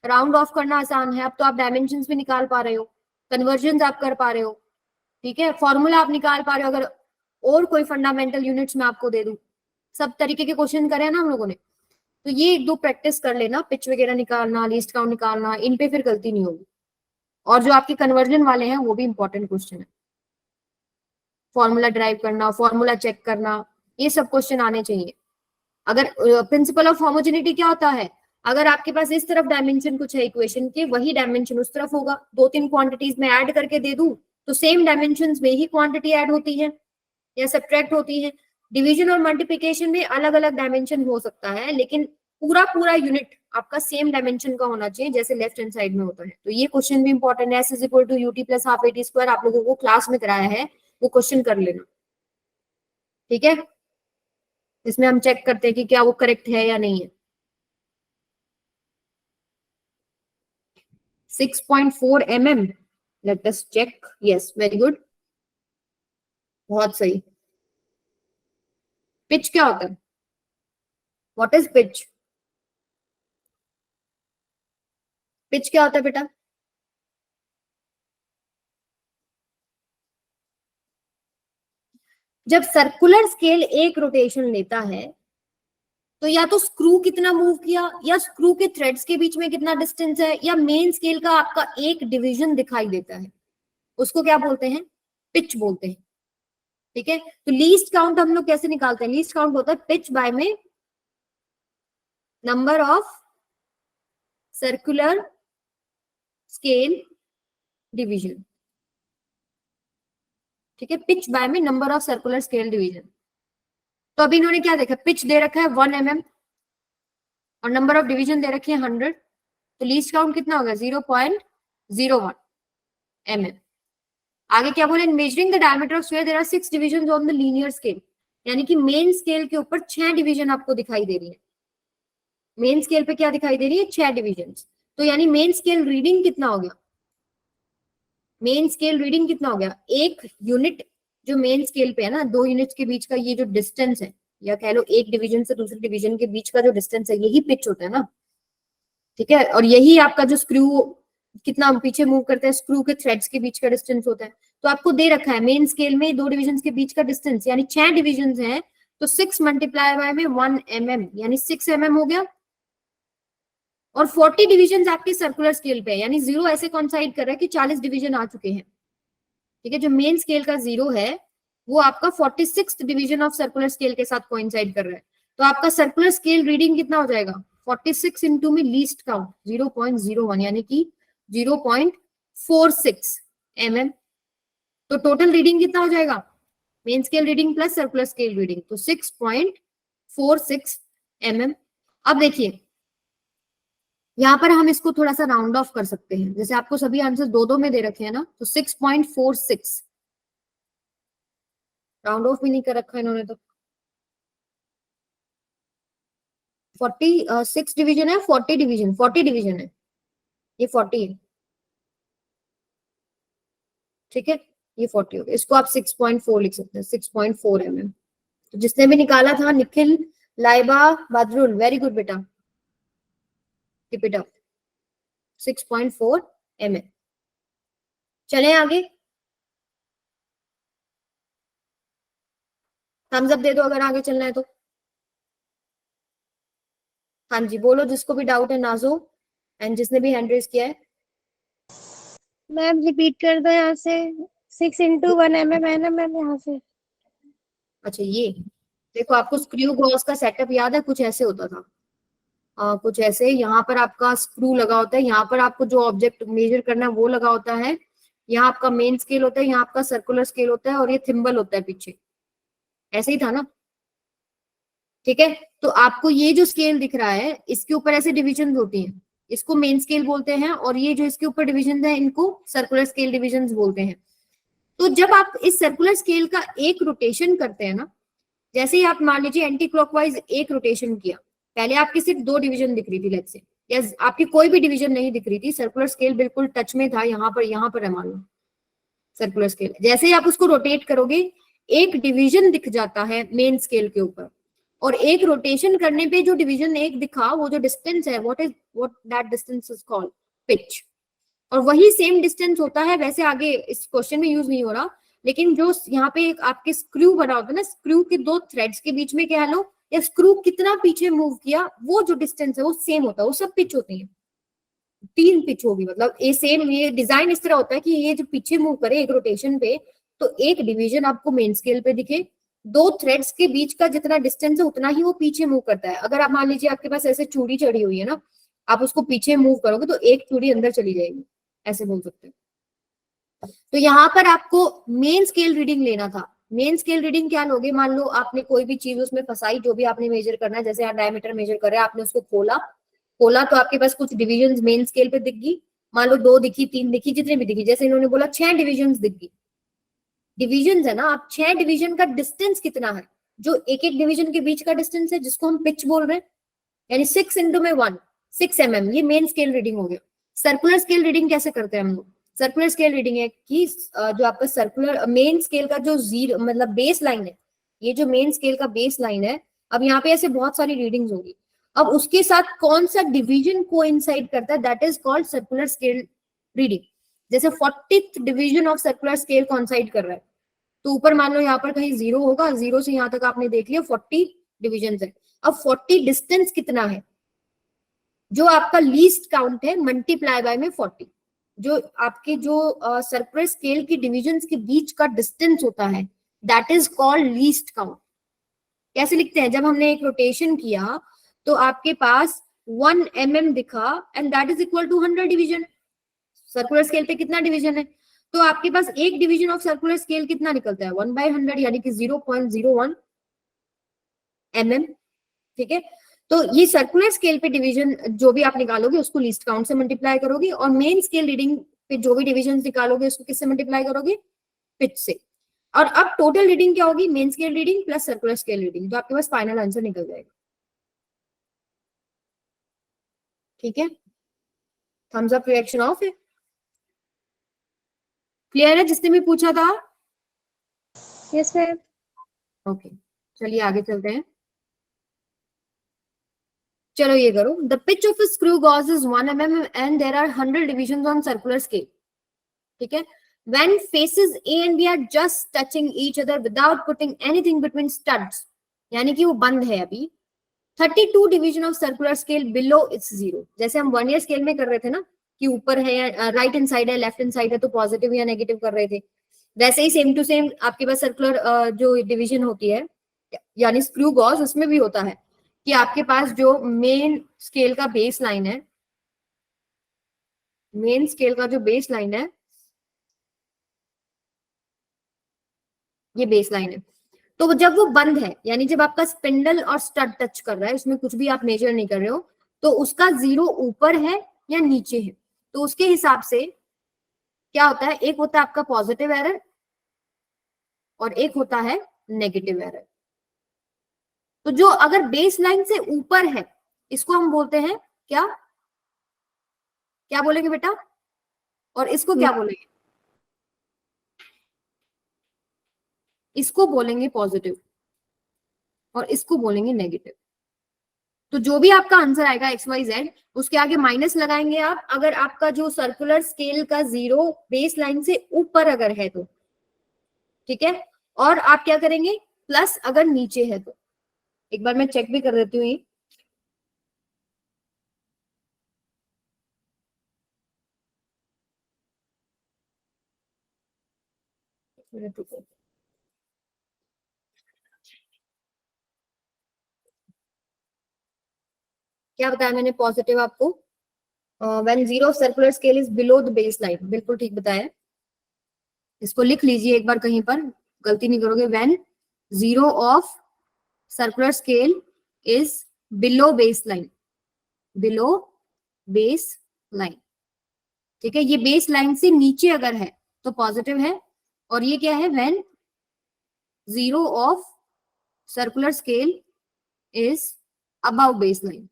राउंड ऑफ करना आसान है, अब तो आप डायमेंशंस भी निकाल पा रहे हो, कन्वर्जन आप कर पा रहे हो, ठीक है, फॉर्मूला आप निकाल पा रहे हो। अगर और कोई फंडामेंटल यूनिट्स में आपको दे दूं, सब तरीके के क्वेश्चन करे ना हम लोगों ने, तो ये 1-2 प्रैक्टिस कर लेना, पिच वगैरह निकालना, लीस्ट काउंट निकालना, इन पे फिर गलती नहीं होगी। और जो आपके कन्वर्जन वाले हैं वो भी इंपॉर्टेंट क्वेश्चन है, फॉर्मूला ड्राइव करना, फॉर्मूला चेक करना, ये सब क्वेश्चन आने चाहिए। अगर प्रिंसिपल ऑफ होमोजेनिटी क्या होता है, अगर आपके पास इस तरफ डायमेंशन कुछ है इक्वेशन के, वही डायमेंशन उस तरफ होगा। 2-3 क्वांटिटीज में ऐड करके दे दूं तो सेम डायमेंशंस में ही क्वांटिटी ऐड होती है या सब्ट्रैक्ट होती है। डिवीजन और मल्टीप्लिकेशन में अलग अलग डायमेंशन हो सकता है, लेकिन पूरा पूरा यूनिट आपका सेम डायमेंशन का होना चाहिए, जैसे लेफ्ट हैंड साइड में होता है। तो ये क्वेश्चन भी इंपॉर्टेंट है। S = UT + ½ AT², आप लोगों को क्लास में कराया है, वो क्वेश्चन कर लेना, ठीक है। इसमें हम चेक करते हैं कि क्या वो करेक्ट है या नहीं है। 6.4 mm, let us check, yes very good, बहुत सही। पिच क्या होता है, व्हाट इज पिच, पिच क्या होता है बेटा? जब सर्कुलर स्केल एक रोटेशन लेता है तो या तो स्क्रू कितना मूव किया, या स्क्रू के थ्रेड्स के बीच में कितना डिस्टेंस है, या मेन स्केल का आपका एक डिवीजन दिखाई देता है, उसको क्या बोलते हैं, पिच बोलते हैं, ठीक है। तो लीस्ट काउंट हम लोग कैसे निकालते हैं, लीस्ट काउंट होता है पिच बाय में number of circular scale division, ठीक है, पिच बाय में number of circular scale division. तो अभी इन्होंने क्या देखा, पिच दे रखा है 1 mm और नंबर ऑफ डिवीजन दे रखे हैं 100, तो लीस्ट काउंट कितना होगा 0.01 mm। आगे क्या बोले, in measuring the diameter of sphere there are 6 divisions on the linear scale, यानी कि मेन स्केल के ऊपर 6 डिवीजन आपको दिखाई दे रही है। मेन स्केल पे क्या दिखाई दे रही है, 6 डिवीजन। तो यानी मेन स्केल रीडिंग कितना हो गया, मेन स्केल रीडिंग कितना हो गया, एक यूनिट जो मेन स्केल पे है ना, 2 यूनिट्स के बीच का ये जो डिस्टेंस है, या कह लो एक डिवीजन से दूसरे डिवीजन के बीच का जो डिस्टेंस है, यही पिच होता है ना, ठीक है। और यही आपका जो स्क्रू कितना पीछे मूव करते हैं, स्क्रू के थ्रेड्स के बीच का डिस्टेंस होता है। तो आपको दे रखा है मेन स्केल में दो डिविजन के बीच का डिस्टेंस यानी 6 डिविजन है, तो 6 मल्टीप्लाई बाय में 1 mm यानी 6 mm हो गया। और 40 डिविजन आपके सर्कुलर स्केल पे है, यानी जीरो ऐसे कॉन्साइड कर रहा है कि 40 डिवीजन आ चुके हैं। ठीक है, जो मेन स्केल का जीरो है वो आपका 46th division of circular scale के साथ कोइंसाइड कर रहा है। तो आपका सर्कुलर स्केल रीडिंग कितना हो जाएगा, 46 इंटू में लीस्ट काउंट 0.01 यानी कि 0.46 mm। तो टोटल रीडिंग कितना हो जाएगा, main scale reading plus circular scale reading, तो 6.46 mm। अब देखिए यहां पर हम इसको थोड़ा सा राउंड ऑफ कर सकते हैं, जैसे आपको सभी आंसर दो दो में दे रखे हैं ना, तो 6.46 राउंड ऑफ भी नहीं कर रखा इन्होंने तो। 46 डिवीजन है, 40 डिवीजन, 40 डिवीजन है, ये 40 है। ठीक है, ये 40 हो गया, इसको आप 6.4 लिख सकते हैं, 6.4 mm। तो जिसने भी निकाला था, निखिल, लाइबा, बदरुल, वेरी गुड बेटा, कीप इट अप, 6.4 mm। चलें आगे, थम्स अप दे दो अगर आगे चलना है तो। हाँ जी बोलो, जिसको भी डाउट है नाजो, एंड जिसने भी हैंड रेज किया है। मैम रिपीट कर दो यहाँ से, 6 इंटू 1 mm है ना मैम यहाँ से। अच्छा ये देखो, आपको स्क्रू गॉस का सेटअप याद है, कुछ ऐसे होता था, कुछ ऐसे, यहाँ पर आपका स्क्रू लगा होता है, यहाँ पर आपको जो ऑब्जेक्ट मेजर करना है वो लगा होता है, यहाँ आपका मेन स्केल होता है, यहाँ आपका सर्कुलर स्केल होता है, और ये थिम्बल होता है पीछे, ऐसे ही था ना। ठीक है, तो आपको ये जो स्केल दिख रहा है इसके ऊपर ऐसे डिविजन होती हैं, इसको मेन स्केल बोलते हैं, और ये जो इसके ऊपर डिविजन है इनको सर्कुलर स्केल डिविजन बोलते हैं। तो जब आप इस सर्कुलर स्केल का एक रोटेशन करते हैं ना, जैसे ही आप मान लीजिए एंटी क्लॉकवाइज एक रोटेशन किया, पहले आपकी सिर्फ दो डिवीजन दिख रही थी लेट्स से, या आपकी कोई भी डिवीजन नहीं दिख रही थी, सर्कुलर स्केल बिल्कुल टच में था, यहाँ पर है मान लो सर्कुलर स्केल, जैसे ही आप उसको रोटेट करोगे एक डिवीजन दिख जाता है मेन स्केल के ऊपर, और एक रोटेशन करने पे जो डिवीजन एक दिखा, वो जो डिस्टेंस है, what that distance is called pitch. और वही सेम डिस्टेंस होता है, वैसे आगे इस क्वेश्चन में यूज नहीं हो रहा, लेकिन जो यहाँ पे एक आपके स्क्रू बना होता है ना, स्क्रू के दो थ्रेड्स के बीच में कह लो, या स्क्रू कितना पीछे मूव किया, वो जो डिस्टेंस है वो सेम होता है, वो सब पिच होती है, 3 पिच होगी, मतलब ये सेम, ये डिजाइन इस तरह होता है कि ये जो पीछे मूव करे एक रोटेशन पे, तो एक डिवीजन आपको मेन स्केल पे दिखे, दो थ्रेड्स के बीच का जितना डिस्टेंस है उतना ही वो पीछे मूव करता है। अगर आप मान लीजिए आपके पास ऐसे चूड़ी चढ़ी हुई है ना, आप उसको पीछे मूव करोगे तो एक चूड़ी अंदर चली जाएगी, ऐसे बोल सकते हैं। तो यहाँ पर आपको मेन स्केल रीडिंग लेना था। मेन स्केल रीडिंग क्या लोगे, मान लो आपने कोई भी चीज उसमें फंसाई, जो भी आपने मेजर करना है, जैसे आप डायमीटर मेजर कर रहे हैं, आपने उसको खोला तो आपके पास कुछ डिविजन्स मेन स्केल पे दिख गई, मान लो 2 दिखी, 3 दिखी, जितने भी दिखी, जैसे इन्होंने बोला 6 डिविजन्स दिख गई, डिविजन है ना, आप 6 डिवीजन का डिस्टेंस कितना है, जो एक एक डिवीजन के बीच का डिस्टेंस है, जिसको हम पिच बोल रहे हैं, यानी 6 इंटू में 1 6 mm, ये मेन स्केल रीडिंग हो गया। सर्कुलर स्केल रीडिंग कैसे करते हैं हम लोग, सर्कुलर स्केल रीडिंग है कि जो आपका सर्कुलर मेन स्केल का जो जीरो मतलब बेस लाइन है, ये जो मेन स्केल का बेस लाइन है, अब यहाँ पे ऐसे बहुत सारी रीडिंग्स होगी, अब उसके साथ कौन सा डिवीजन कोइंसाइड करता है, that is called circular scale reading. जैसे 40th division of circular scale coincide कर रहा है, तो ऊपर मान लो यहाँ पर कहीं 0 होगा, 0 से यहाँ तक आपने देख लिया 40 डिवीजन है। अब 40 डिस्टेंस कितना है, जो आपका लीस्ट काउंट है मल्टीप्लाई बाय में 40, जो आपके जो सर्कुलर स्केल की डिविजन्स के बीच का डिस्टेंस होता है, that is called least count. कैसे लिखते हैं, जब हमने एक रोटेशन किया तो आपके पास 1 mm दिखा, and that is equal to 100 division. Circular scale पे कितना डिवीजन है, तो आपके पास एक डिवीजन ऑफ सर्कुलर स्केल कितना निकलता है, 1/100 यानी कि 0.01 mm। ठीक है, तो ये सर्कुलर स्केल पे डिवीजन जो भी आप निकालोगे उसको लीस्ट काउंट से मल्टीप्लाई करोगे, और मेन स्केल रीडिंग पे जो भी डिविजन निकालोगे उसको किससे मल्टीप्लाई करोगे, पिच से। और अब टोटल रीडिंग क्या होगी, main scale reading plus circular scale reading, तो आपके पास फाइनल आंसर निकल जाएगा। ठीक है, थम्स अप, रिएक्शन ऑफ है, क्लियर है जिसने भी पूछा था। Yes ma'am. ओके, चलिए आगे चलते हैं। चलो ये करो, the pitch of a screw gauge is 1 mm and there are 100 divisions on circular scale. ठीक है, when faces A and B are just touching each other without putting anything between studs, यानी कि वो बंद है अभी, 32 division of circular scale below it's zero. जैसे हम 1 ईयर स्केल में कर रहे थे ना कि ऊपर है या राइट हैंड साइड है लेफ्ट हैंड साइड है तो पॉजिटिव या नेगेटिव कर रहे थे, वैसे ही सेम टू सेम आपके पास सर्कुलर जो डिवीजन होती है यानी स्क्रू गॉज, उसमें भी होता है कि आपके पास जो मेन स्केल का बेस लाइन है, मेन स्केल का जो बेस लाइन है, ये बेस लाइन है, तो जब वो बंद है यानी जब आपका स्पिंडल और स्टड टच कर रहा है, उसमें कुछ भी आप मेजर नहीं कर रहे हो, तो उसका जीरो ऊपर है या नीचे है, तो उसके हिसाब से क्या होता है, एक होता है आपका पॉजिटिव एरर और एक होता है नेगेटिव एरर. तो जो अगर बेस लाइन से ऊपर है इसको हम बोलते हैं क्या, क्या बोलेंगे बेटा, और इसको क्या बोलेंगे, इसको बोलेंगे पॉजिटिव और इसको बोलेंगे नेगेटिव. तो जो भी आपका आंसर आएगा XYZ, उसके आगे माइनस लगाएंगे आप, अगर आपका जो सर्कुलर स्केल का जीरो बेस लाइन से ऊपर अगर है तो, ठीक है, और आप क्या करेंगे प्लस अगर नीचे है तो. एक बार मैं चेक भी कर देती हूँ ये, क्या बताया मैंने पॉजिटिव आपको, when zero of circular scale is below the base line, बिल्कुल ठीक बताया. इसको लिख लीजिए एक बार, कहीं पर गलती नहीं करोगे. When zero of circular scale is below base line, below base line, ठीक है, ये बेस लाइन से नीचे अगर है तो पॉजिटिव है, और ये क्या है, when zero of circular scale is above base line.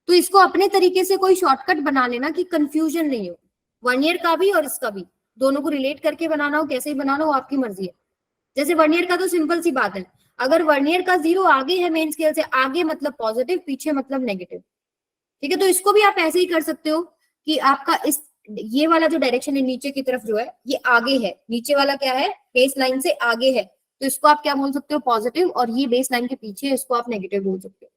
तो इसको अपने तरीके से कोई शॉर्टकट बना लेना कि कंफ्यूजन नहीं हो, 1 ईयर का भी और इसका भी, दोनों को रिलेट करके बनाना हो, कैसे ही बनाना हो आपकी मर्जी है. जैसे 1 ईयर का तो सिंपल सी बात है, अगर 1 ईयर का जीरो आगे है मेन स्केल से, आगे मतलब पॉजिटिव, पीछे मतलब नेगेटिव, ठीक है. तो इसको भी आप ऐसे ही कर सकते हो कि आपका इस ये वाला जो डायरेक्शन है नीचे की तरफ जो है ये आगे है, नीचे वाला क्या है बेस लाइन से आगे है, तो इसको आप क्या बोल सकते हो पॉजिटिव, और ये बेस लाइन के पीछे है, इसको आप नेगेटिव बोल सकते हो.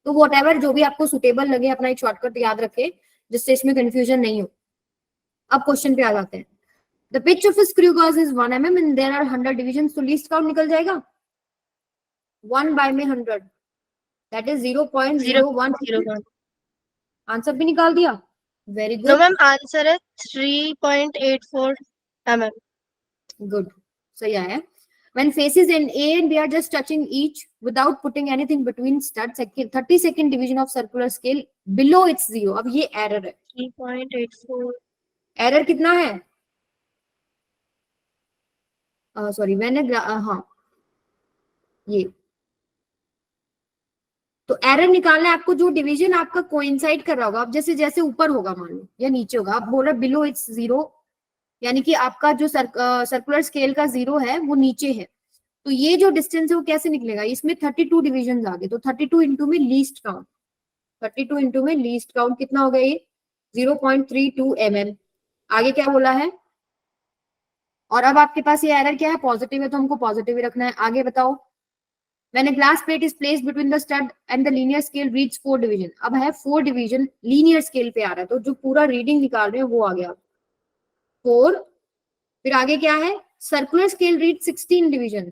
तो व्हाटएवर जो भी आपको सुटेबल लगे, अपना एक शॉर्टकट याद रखे जिससे इसमें कंफ्यूजन नहीं हो. अब क्वेश्चन पे आ जाते हैं. The pitch of screw gauge is 1 mm and there are 100 division, तो लीस्ट काउंट निकल जाएगा 1 बाय में 100, दैट इज 0.01. आंसर भी निकाल दिया, very good. No ma'am, answer है 3.84 mm. गुड, सही आया. When faces in A and B are just touching each without putting anything between studs, 32nd division of circular scale below its zero. अब ये error है, 3.84. error कितना है, sorry मैंने हाँ ये, तो एरर निकालना है आपको जो डिवीजन आपका कोइंसाइड कर रहा होगा. अब जैसे जैसे ऊपर होगा मान लो या नीचे होगा, आप बोल रहे बिलो इट्स जीरो, यानी कि आपका जो सर्कुलर स्केल का जीरो है वो नीचे है, तो ये जो डिस्टेंस है वो कैसे निकलेगा, इसमें 32 डिविजन आ गए, तो 32 इंटू में लीस्ट काउंट, 32 इंटू में लीस्ट काउंट कितना हो गया ये 0.32 mm. आगे क्या बोला है, और अब आपके पास ये एरर क्या है, पॉजिटिव है तो हमको पॉजिटिव ही रखना है. आगे बताओ. When a glass plate is placed between the stud and the linear scale reads 4 division. अब है 4 division linear scale पे आ रहा है, तो जो पूरा रीडिंग निकाल रहे हैं वो आ गया 4. फिर आगे क्या है, circular scale read 16 division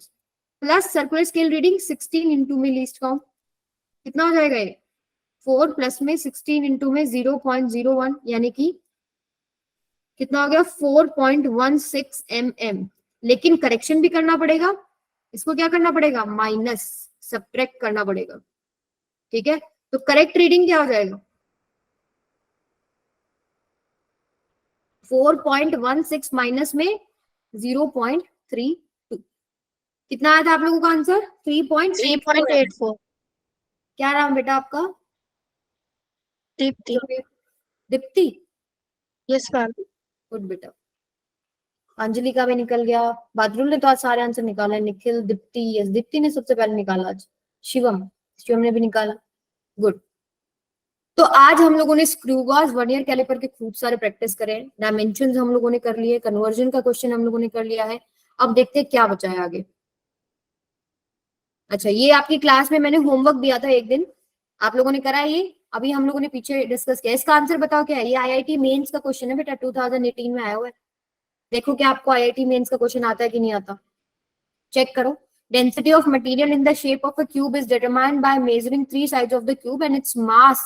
plus circular scale reading 16 into में लीस्ट काउंट, कितना हो जाएगा ये 4 प्लस में 16 इंटू में 0.01, यानी कि कितना हो गया 4.16 mm. लेकिन करेक्शन भी करना पड़ेगा, इसको क्या करना पड़ेगा माइनस सब्ट्रैक्ट करना पड़ेगा, ठीक है. तो करेक्ट रीडिंग क्या हो जाएगा 4.16 माइनस में 0.32, कितना आया था आप लोगों का आंसर 3.84. क्या नाम बेटा आपका, Deepti. Deepti, yes ma'am. Good बेटा. अंजलि का भी निकल गया, बादरुल ने तो आज सारे आंसर निकाला है, निखिल, दीप्ति, यस दीप्ति ने सबसे पहले निकाला आज, शिवम ने भी निकाला, गुड. तो आज हम लोगों ने स्क्रू गॉज, वर्नियर कैलिपर के खूब सारे प्रैक्टिस करे, डायमेंशंस हम लोगों ने कर लिए, कन्वर्जन का क्वेश्चन हम लोगों ने कर लिया है। अब देखते हैं क्या बचा है आगे। अच्छा, ये आपकी क्लास में मैंने होमवर्क दिया था एक दिन, आप लोगों ने करा है ये? अभी हम लोगों ने पीछे डिस्कस किया, इसका आंसर बताओ क्या है? ये आईआईटी मेंस का क्वेश्चन है बेटा, 2018 में आया हुआ है। देखो क्या आपको आईआईटी मेंस का क्वेश्चन आता है कि नहीं आता, चेक करो। Density of material in the shape of a cube is determined by measuring three sides of the cube and its mass.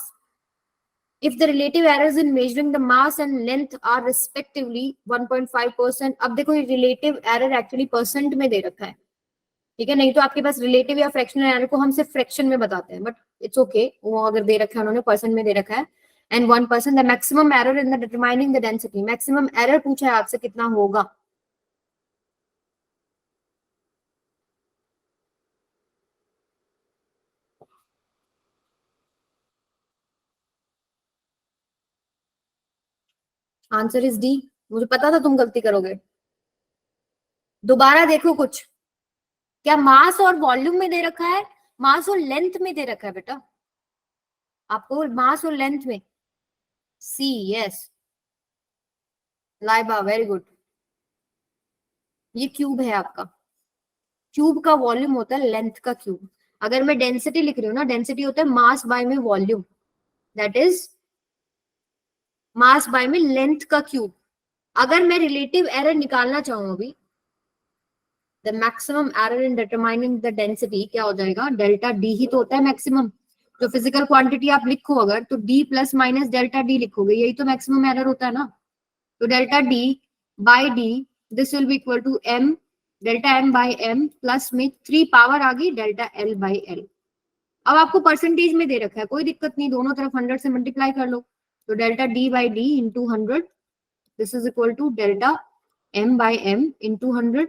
If the relative errors in measuring the mass and length are respectively 1.5%, अब देखो ये relative error actually percent में दे रखा है, ठीक है? नहीं तो आपके पास रिलेटिव या फ्रैक्शनल एरर को हम सिर्फ फ्रैक्शन में बताते हैं, बट इट्स ओके, वो अगर दे रखा है उन्होंने परसेंट में दे रखा है। And 1% the maximum error in the determining the density, maximum error पूछा है आपसे कितना होगा। Answer is D. मुझे पता था तुम गलती करोगे। दोबारा देखो कुछ, क्या मास और वॉल्यूम में दे रखा है? मास और लेंथ में दे रखा है बेटा आपको, मास और लेंथ में। सी, यस लाइबा, वेरी गुड। ये क्यूब है आपका, क्यूब का वॉल्यूम होता है लेंथ का क्यूब। अगर मैं डेंसिटी लिख रही हूँ ना, डेंसिटी होता है मास बाय में volume, that is mass by में लेंथ का क्यूब। अगर मैं रिलेटिव एरर निकालना चाहूँ अभी, the maximum error in determining the density क्या हो जाएगा? डेल्टा डी ही तो होता है मैक्सिमम। जो फिजिकल क्वांटिटी आप लिखो अगर, तो D plus minus delta D लिखोगे, यही तो मैक्सिमम एरर होता है ना। तो delta D by D, this will be equal to M, delta M by M plus में 3 पावर आ गई डेल्टा एल बाई एल। अब आपको परसेंटेज में दे रखा है, कोई दिक्कत नहीं, दोनों तरफ 100 से मल्टीप्लाई कर लो। तो delta D by D into 100, this is equal to delta M by M into 100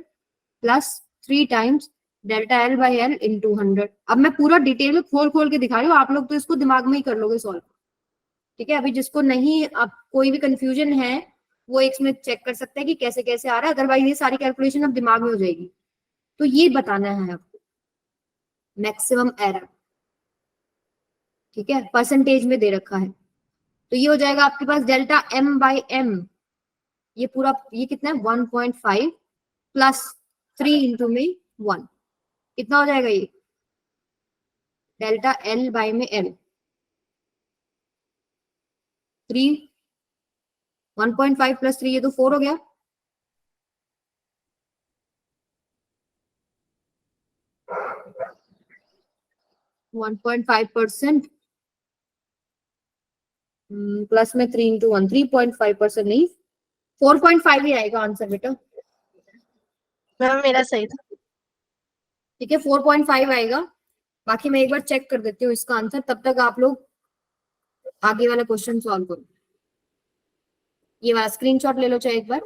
plus 3 times delta L by L into 100। अब मैं पूरा डिटेल में खोल खोल के दिखा रही हूँ, आप लोग तो इसको दिमाग में ही कर लोगे सॉल्व, ठीक है? अभी जिसको नहीं, अब कोई भी कंफ्यूजन है वो एक मिनट चेक कर सकते हैं कि कैसे कैसे आ रहा है, अदरवाइज ये सारी कैलकुलेशन अब दिमाग में हो जाएगी। तो ये बताना है आपको मैक्सिमम एरर, ठीक है? परसेंटेज में दे रखा है, तो ये हो जाएगा आपके पास डेल्टा एम बाई एम, ये पूरा ये कितना है 1.5 प्लस 3 इंटू में 1, कितना हो जाएगा ये? डेल्टा एल बाई में एल 3, 1.5 प्लस 3, ये तो 4 हो गया। वन 1.5% प्लस में 3 इंटू 1, 3.5% नहीं, 4.5 ही आएगा आंसर बेटा। मैम मेरा सही था। ठीक है, 4.5 आएगा। बाकी मैं एक बार चेक कर देती हूँ इसका आंसर, तब तक आप लोग आगे वाला क्वेश्चन सॉल्व करो। ये वाला स्क्रीनशॉट ले लो चाहे एक बार।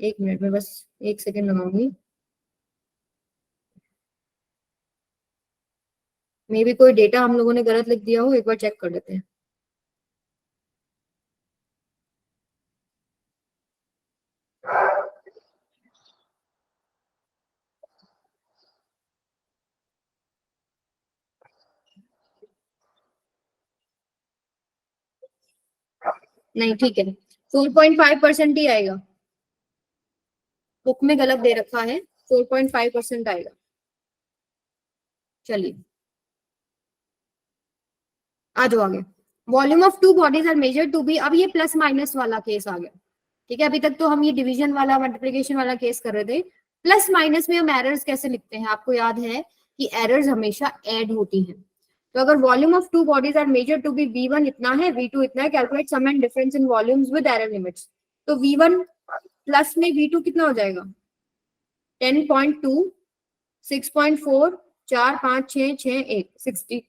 एक मिनट में बस 1 सेकेंड लगाऊंगी, मे भी कोई डेटा हम लोगों ने गलत लिख दिया हो, एक बार चेक कर लेते हैं। नहीं ठीक है, 4.5% ही आएगा, बुक में गलत दे रखा है, 4.5% आएगा। चलिए आ जाओ आगे। Volume of two bodies are measured to be, अब ये प्लस माइनस वाला केस आ गया, ठीक है? अभी तक तो हम ये डिवीजन वाला मल्टीप्लिकेशन वाला केस कर रहे थे। प्लस माइनस में हम एरर्स कैसे लिखते हैं? आपको याद है कि एरर्स हमेशा ऐड होती हैं। तो अगर volume of two bodies are measured to be V1 इतना है, V2 इतना है, calculate sum and difference in volumes with error limits. तो V1 प्लस में V2 कितना हो जाएगा? 10.2, 6.4, 4, 5, 6, 6, 1, 60,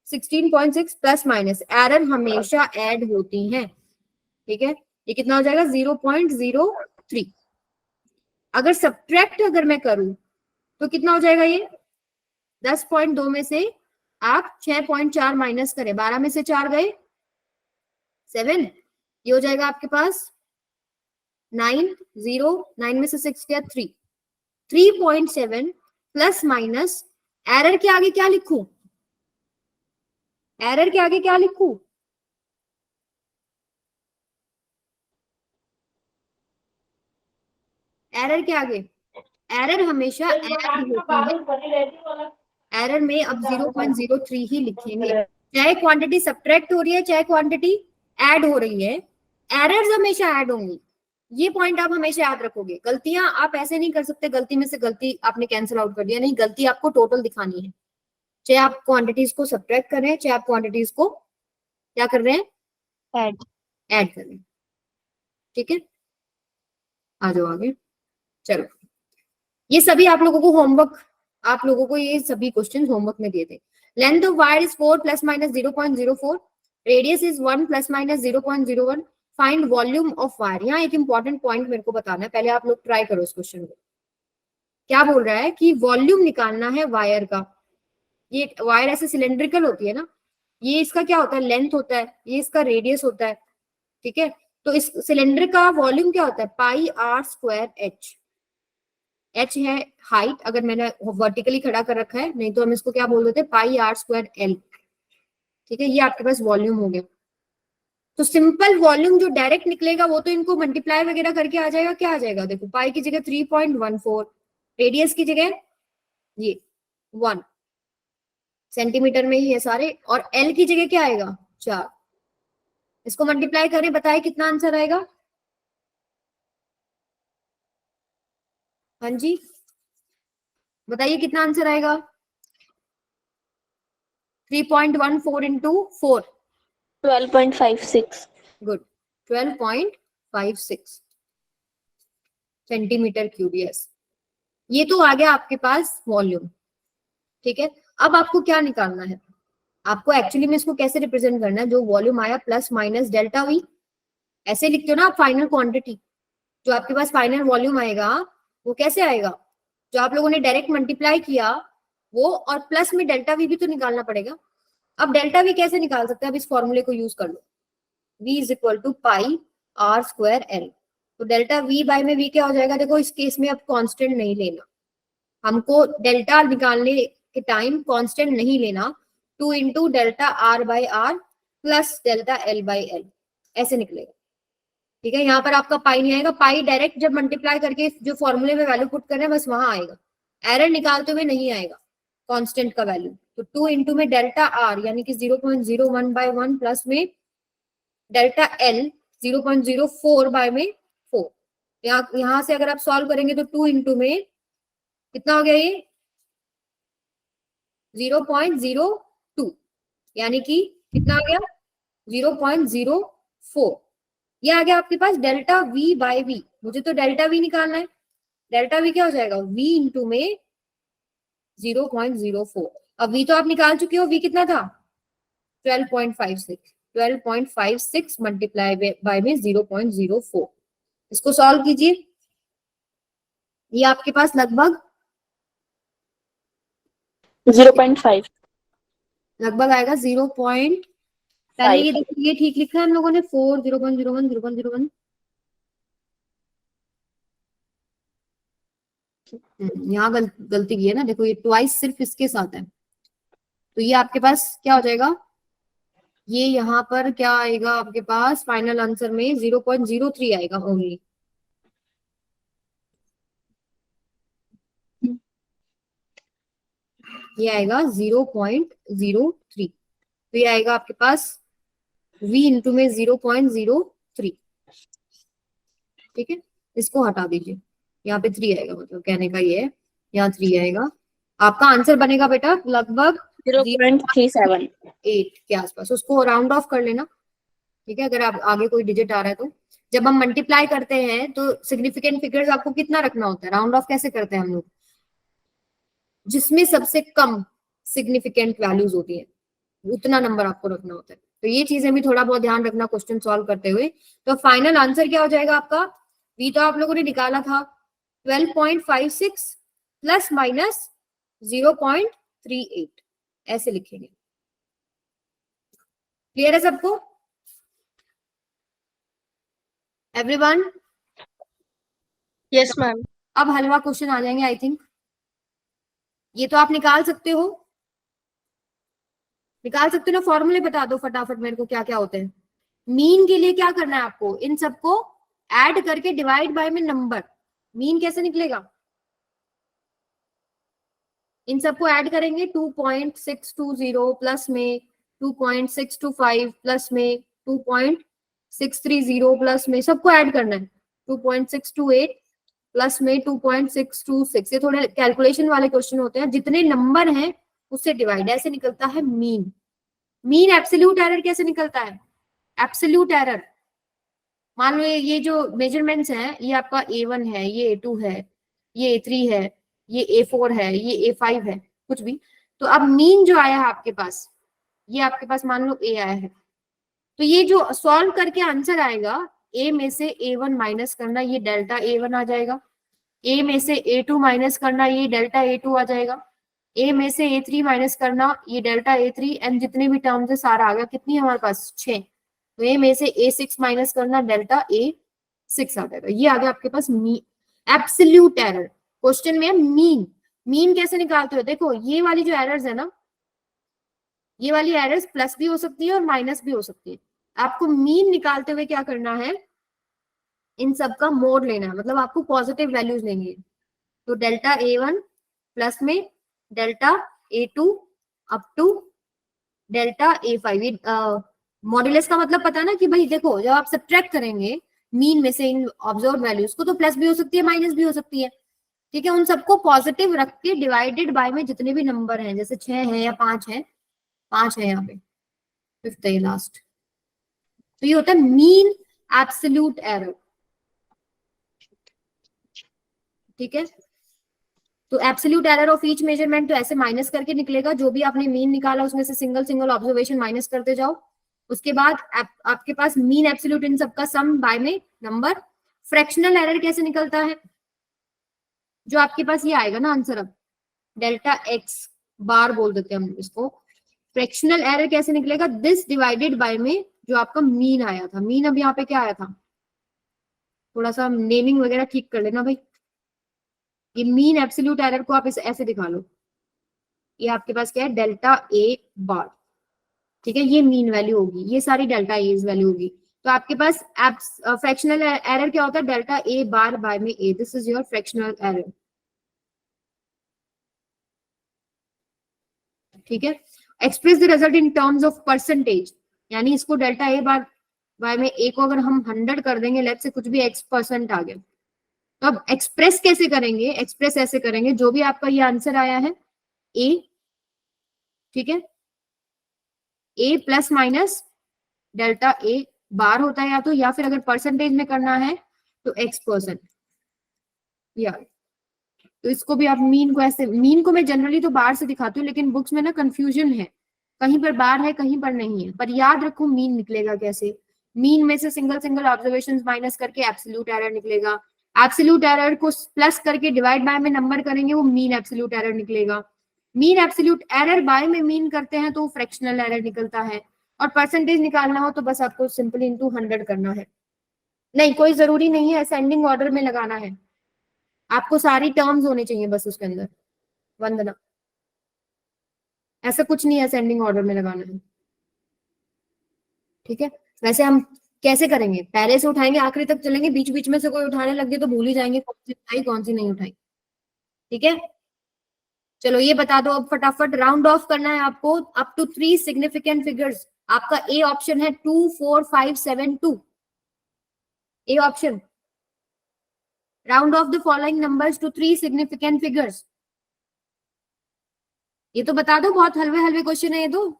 16.6 प्लस माइनस, एरर हमेशा ऐड होती हैं, ठीक है? ये कितना हो जाएगा? 0.03। अगर सब्ट्रैक्ट अगर मैं करूं तो कितना हो जाएगा? ये 10.2 में से आप 6.4 माइनस करें, 12 में से 4 गए 7, ये हो जाएगा आपके पास 9, 0, 9 में से 6 गया 3, 3.7 प्लस माइनस एरर के आगे क्या लिखूं? एरर के आगे क्या लिखूं? एरर के आगे, एरर हमेशा ऐड होती है, एरर में अब 0.03 ही लिखेंगे, चाहे क्वांटिटी सब्ट्रैक्ट हो रही है चाहे क्वांटिटी ऐड हो रही है, एरर्स हमेशा ऐड होंगी। ये पॉइंट आप हमेशा याद रखोगे। गलतियां आप ऐसे नहीं कर सकते, गलती में से गलती आपने कैंसिल आउट कर दिया, नहीं, गलती आपको टोटल दिखानी है, चाहे आप क्वांटिटीज को सब्ट्रैक्ट कर रहे हैं चाहे आप क्वांटिटीज को क्या कर रहे हैं, ऐड कर रहे हैं। ठीक है, आ जाओ आगे। चलो, ये सभी आप लोगों को होमवर्क, आप लोगों को ये सभी क्वेश्चन होमवर्क में दिए थे। Length of wire is 4 plus minus 0.04, radius is 1 plus minus 0.01, find volume of wire. यहाँ एक इंपॉर्टेंट पॉइंट मेरे को बताना है, पहले आप लोग ट्राई करो इस क्वेश्चन को। क्या बोल रहा है कि वॉल्यूम निकालना है वायर का। ये वायर ऐसे सिलेंड्रिकल होती है ना, ये इसका क्या होता है, लेंथ होता है, ये इसका रेडियस होता है। ठीक है, तो इस सिलेंडर का वॉल्यूम क्या होता है, पाई आर स्क्वायर एच। एच है हाइट, अगर मैंने वर्टिकली खड़ा कर रखा है, नहीं तो हम इसको क्या बोल देते हैं, पाई आर स्क्वायर एल। ठीक है, ये आपके पास वॉल्यूम हो गया। तो सिंपल वॉल्यूम जो डायरेक्ट निकलेगा वो तो इनको मल्टीप्लाई वगैरह करके आ जाएगा। क्या आ जाएगा, देखो, पाई की जगह 3.14, रेडियस की जगह ये 1 सेंटीमीटर में ही है सारे, और एल की जगह क्या आएगा, 4। इसको मल्टीप्लाई करें, बताए कितना आंसर आएगा। हाँ जी, बताइए कितना आंसर आएगा। 3.14 into 4, 12.56। Good, 12.56 centimetre cube. Yes, ये तो आ गया आपके पास वॉल्यूम। ठीक है, अब आपको क्या निकालना है, आपको एक्चुअली में इसको कैसे रिप्रेजेंट करना है, जो वॉल्यूम आया प्लस माइनस डेल्टा वी, ऐसे लिखते हो ना आप फाइनल क्वांटिटी। जो आपके पास फाइनल वॉल्यूम आएगा वो कैसे आएगा, जो आप लोगों ने डायरेक्ट मल्टीप्लाई किया वो, और प्लस में डेल्टा वी भी तो निकालना पड़ेगा। अब डेल्टा वी कैसे निकाल सकते हैं, अब इस फॉर्मूले को यूज कर लो, v is equal to pi R square L. तो डेल्टा वी बाय में v क्या हो जाएगा, देखो इस केस में अब कांस्टेंट नहीं लेना, हमको डेल्टा निकालने के टाइम कांस्टेंट नहीं लेना। 2 into delta R by R plus delta L by L, ऐसे निकलेगा। ठीक है, यहाँ पर आपका पाई नहीं आएगा, पाई डायरेक्ट जब मल्टीप्लाई करके जो फॉर्मूले में वैल्यू पुट कर रहे हैं बस वहां आएगा, एरर निकालते हुए नहीं आएगा कांस्टेंट का वैल्यू। तो 2 इंटू में डेल्टा आर यानी कि 0.01 बाय 1 प्लस में डेल्टा एल 0.04 बाय में 4। यहाँ से अगर आप सॉल्व करेंगे तो 2 इंटू में कितना हो गया, ये 0.02 यानी कि कितना आ गया, 0.04। ये आ गया आपके पास डेल्टा वी बाय वी। मुझे तो डेल्टा वी निकालना है, डेल्टा वी क्या हो जाएगा, v इंटू में 0.04। अब v तो आप निकाल चुके हो, v कितना था 12.56, 12.56 मल्टीप्लाई बाय में 0.04। इसको सॉल्व कीजिए, ये आपके पास लगभग 0.5। लगभग आएगा 0. पहले ये देखो, ये ठीक लिखा है हम लोगों ने 4, 0.01, 0.01। यहाँ गलती की है ना, देखो ये ट्वाइस सिर्फ इसके साथ है, तो ये आपके पास क्या हो जाएगा, ये यहाँ पर क्या आएगा आपके पास फाइनल आंसर में 0.03 आएगा ओनली। ये आएगा 0.03, तो ये आएगा आपके पास v इंटू में 0.03। ठीक है, इसको हटा दीजिए, यहाँ पे 3 आएगा, मतलब कहने का ये है, यहाँ 3 आएगा। आपका आंसर बनेगा बेटा लगभग 0.378 के आसपास। उसको राउंड ऑफ कर लेना। ठीक है, अगर आप आगे कोई डिजिट आ रहा है तो जब हम मल्टीप्लाई करते हैं तो सिग्निफिकेंट फिगर्स आपको कितना रखना होता है, राउंड ऑफ कैसे करते हैं हम लोग, जिसमें सबसे कम सिग्निफिकेंट वैल्यूज होती है उतना नंबर आपको रखना होता है। तो ये चीजें भी थोड़ा बहुत ध्यान रखना क्वेश्चन सॉल्व करते हुए। तो फाइनल आंसर क्या हो जाएगा आपका, वी तो आप लोगों ने निकाला था 12.56 प्लस माइनस 0.38, ऐसे लिखेंगे। क्लियर है सबको, एवरीवन? Yes ma'am. अब हलवा क्वेश्चन आ जाएंगे आई थिंक। ये तो आप निकाल सकते हो, ना, फॉर्मूले बता दो फटाफट मेरे को क्या क्या होते हैं। मीन के लिए क्या करना है आपको, इन सबको ऐड करके डिवाइड बाय में नंबर। मीन कैसे निकलेगा, इन सबको ऐड करेंगे 2.620 प्लस में 2.625 प्लस में 2.630 प्लस में, सबको ऐड करना है 2.628 प्लस में 2.626। ये थोड़े कैलकुलेशन वाले क्वेश्चन होते हैं, जितने नंबर हैं उससे डिवाइड, ऐसे निकलता है मीन। मीन एब्सोल्यूट एरर कैसे निकलता है, एब्सोल्यूट एरर, मान लो ये जो मेजरमेंट्स हैं ये आपका A1 है, ये A2 है, ये A3 है, ये A4 है, ये A5 है, कुछ भी, तो अब मीन जो आया है आपके पास, ये आपके पास मान लो A आया है, तो ये जो सॉल्व करके आंसर आएगा, A में से A1 माइनस करना, ये डेल्टा A1 आ जाएगा, A में से A2 माइनस करना, ये डेल्टा A2 आ जाएगा, A में से A3 माइनस करना, ये डेल्टा A3, एंड जितने भी टर्म्स है सारा आ गया, कितनी हमारे पास 6, तो A में से A6 माइनस करना, डेल्टा A6 आ जाएगा। ये आ गया आपके पास एब्सोल्यूट एरर। क्वेश्चन में मीन, मीन कैसे निकालते हो, देखो ये वाली जो एरर्स है ना, ये वाली एरर्स प्लस भी हो सकती है और माइनस भी हो सकती है। आपको मीन निकालते हुए क्या करना है, इन सब का मोड लेना है, मतलब आपको पॉजिटिव वैल्यूज लेंगे, तो डेल्टा A1 प्लस में delta A2 up to delta A5। Modulus का मतलब पता है ना कि भाई देखो, जब आप सब्ट्रैक्ट करेंगे मीन में से इन ऑब्जर्व वैल्यूज को, तो प्लस भी हो सकती है माइनस भी हो सकती है, ठीक है। उन सबको पॉजिटिव रख के डिवाइडेड बाय में जितने भी नंबर हैं, जैसे 6 है या 5 है, 5 है यहाँ पे, 5th है लास्ट, तो ये होता है मीन एब्सोल्यूट एरर, ठीक है। तो absolute error of each measurement तो ऐसे माइनस करके निकलेगा, जो भी आपने मीन निकाला उसमें से सिंगल सिंगल ऑब्जर्वेशन माइनस करते जाओ, उसके बाद आपके पास मीन एब्सोल्यूट इन सबका सम बाय में नंबर। फ्रैक्शनल एरर कैसे निकलता है, जो आपके पास ये आएगा ना आंसर, अब डेल्टा एक्स बार बोल देते हैं हम इसको। फ्रैक्शनल एरर कैसे निकलेगा, दिस डिवाइडेड बाय में जो आपका मीन आया था, मीन अब यहाँ पे क्या आया था, थोड़ा सा नेमिंग वगैरह ठीक कर लेना भाई। ये मीन एब्सोल्यूट एरर को आप ऐसे दिखा लो, ये आपके पास क्या है, डेल्टा ए बार, ठीक है, ये मीन वैल्यू होगी, ये सारी डेल्टा ए वैल्यू होगी। तो आपके पास फ्रैक्शनल एरर क्या होता है, डेल्टा ए बार बाय में A, this is your fractional error, ठीक है। Express the result in terms of percentage, यानी इसको डेल्टा ए बार बाय में ए को अगर हम 100 कर देंगे, लेट्स से कुछ भी x% आ गया, तो अब एक्सप्रेस कैसे करेंगे, एक्सप्रेस ऐसे करेंगे, जो भी आपका ये आंसर आया है ए, ठीक है, ए प्लस माइनस डेल्टा ए बार होता है, या फिर अगर परसेंटेज में करना है तो x%, या तो इसको भी आप मीन को ऐसे, मीन को मैं जनरली तो बार से दिखाती हूँ, लेकिन बुक्स में ना कंफ्यूजन है, कहीं पर बार है कहीं पर नहीं है, पर याद रखो मीन निकलेगा कैसे, मीन में से सिंगल सिंगल ऑब्जर्वेशंस माइनस करके एब्सोल्यूट एरर निकलेगा, एब्सोल्यूट एरर को प्लस करके डिवाइड बाय में नंबर करेंगे, वो मीन एब्सोल्यूट एरर निकलेगा। मीन एब्सोल्यूट एरर बाय में मीन करते हैं तो फ्रैक्शनल एरर निकलता है, और परसेंटेज निकालना हो तो बस आपको सिंपली इनटू 100 करना है, नहीं कोई जरूरी नहीं है असेंडिंग ऑर्डर में लगाना है, आपको सारी टर्म्स होने चाहिए बस उसके अंदर, वंदना, ऐसा कुछ नहीं है असेंडिंग ऑर्डर में लगाना है, ठीक है। वैसे हम कैसे करेंगे, पहले से उठाएंगे आखिरी तक चलेंगे, बीच बीच में से कोई उठाने लग गए तो भूल ही जाएंगे कौन सी उठाई कौन सी नहीं उठाई, ठीक है। चलो ये बता दो अब फटाफट, राउंड ऑफ करना है आपको अप टू 3 सिग्निफिकेंट फिगर्स। आपका ए ऑप्शन है 2 4 5 7 2, A option, round off the following numbers to 3 significant figures. ये तो बता दो, बहुत हलवे हलवे क्वेश्चन है ये तो।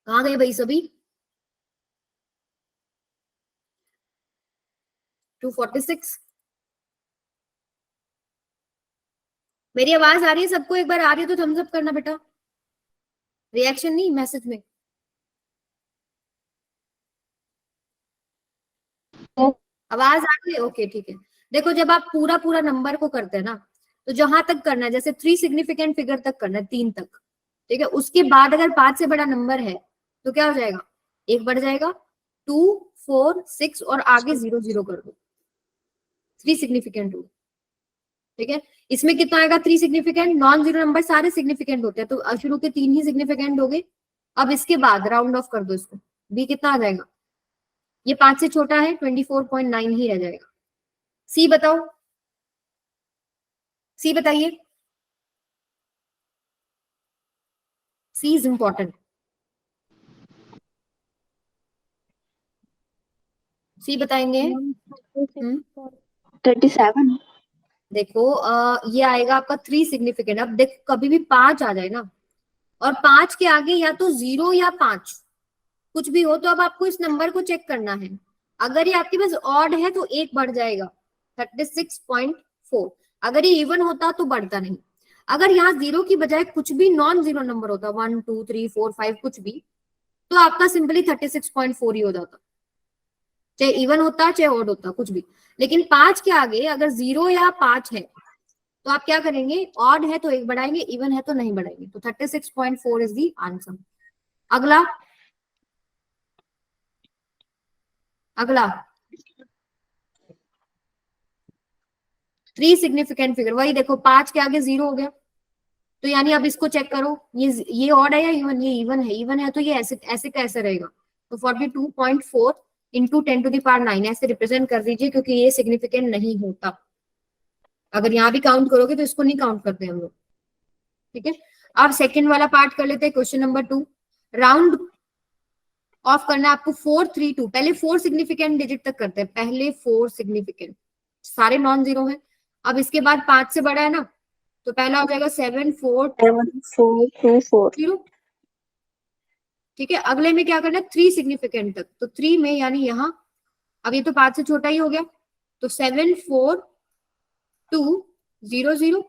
कहाँ गए भाई सभी, 246, मेरी आवाज आ रही है सबको, एक बार आ रही है तो थम्स अप करना बेटा, रिएक्शन नहीं मैसेज में। आवाज आ रही है, ओके ठीक है। देखो जब आप पूरा पूरा नंबर को करते हैं ना, तो जहां तक करना है, जैसे 3 सिग्निफिकेंट फिगर तक करना है, 3 तक, ठीक है, उसके बाद अगर 5 से बड़ा नंबर है तो क्या हो जाएगा, एक बढ़ जाएगा, 2 4 6 और आगे 0 0 कर दो, 3 सिग्निफिकेंट होगा, ठीक है। इसमें कितना आएगा 3 सिग्निफिकेंट, नॉन जीरो नंबर सारे सिग्निफिकेंट होते हैं, तो शुरू के 3 ही सिग्निफिकेंट हो गए। अब इसके बाद राउंड ऑफ कर दो इसको, बी कितना आ जाएगा, ये 5 से छोटा है 24.9 ही रह जाएगा। सी बताओ, सी बताइए, सी इज इंपॉर्टेंट, सी बताएंगे। 37। देखो ये आएगा आपका 3 सिग्निफिकेंट। अब देखो कभी भी 5 आ जाए ना, और 5 के आगे या तो 0 या 5 कुछ भी हो, तो अब आपको इस नंबर को चेक करना है। अगर ये आपके पास ऑड है तो 1 बढ़ जाएगा 36.4, अगर ये इवन होता तो बढ़ता नहीं। अगर यहाँ 0 की बजाय कुछ भी नॉन जीरो नंबर होता, 1 2 3 4 5 कुछ भी, तो आपका सिंपली 36.4 ही हो जाता, चाहे इवन होता चाहे ऑड होता कुछ भी। लेकिन 5 के आगे अगर 0 या 5 है तो आप क्या करेंगे, ऑड है तो 1 बढ़ाएंगे, इवन है तो नहीं बढ़ाएंगे, तो 36.4 इज दी आंसर। अगला, अगला 3 सिग्निफिकेंट फिगर, वही देखो 5 के आगे 0 हो गया, तो यानी अब इसको चेक करो, ये ऑड है या इवन, ये इवन है, इवन है तो ये ऐसे ऐसे कैसे रहेगा, तो 42.4 इंटू 10⁹ ऐसे रिप्रेजेंट कर दीजिए, क्योंकि ये सिग्निफिकेंट नहीं होता। अगर यहाँ भी काउंट करोगे तो इसको नहीं काउंट करते हम लोग, ठीक है। अब सेकंड वाला पार्ट कर लेते हैं, क्वेश्चन नंबर 2। राउंड ऑफ करना है आपको 4 3 2, पहले 4 सिग्निफिकेंट डिजिट तक करते हैं, पहले 4 सिग्निफिकेंट, सारे नॉन जीरो है। अब इसके बाद 5 से बड़ा है ना, तो पहला हो जाएगा 7 4 7 4 2 4। 0, ठीक है। अगले में क्या करना है 3 सिग्निफिकेंट तक, तो 3 में यानी यहाँ, अब ये तो 5 से छोटा ही हो गया, तो 7 4 2 0 0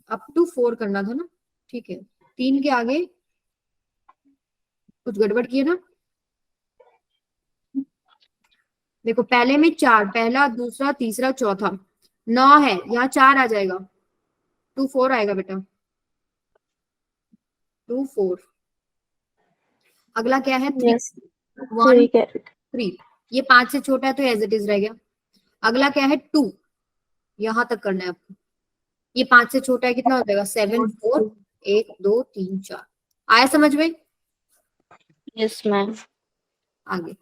अप टू 4 करना था ना, ठीक है। 3 के आगे कुछ गड़बड़ किए ना, देखो पहले में 4, पहला दूसरा तीसरा चौथा 9 है, यहाँ 4 आ जाएगा, 2 4 आएगा बेटा, 2 4। अगला क्या है 3 Yes, 1 ठीक है। 3, ये 5 से छोटा है तो एज इट इज रह गया। अगला क्या है 2, यहां तक करना है आपको, ये 5 से छोटा है, कितना हो जाएगा 7 4 1 2 3 4। आया समझ में? Yes ma'am. आगे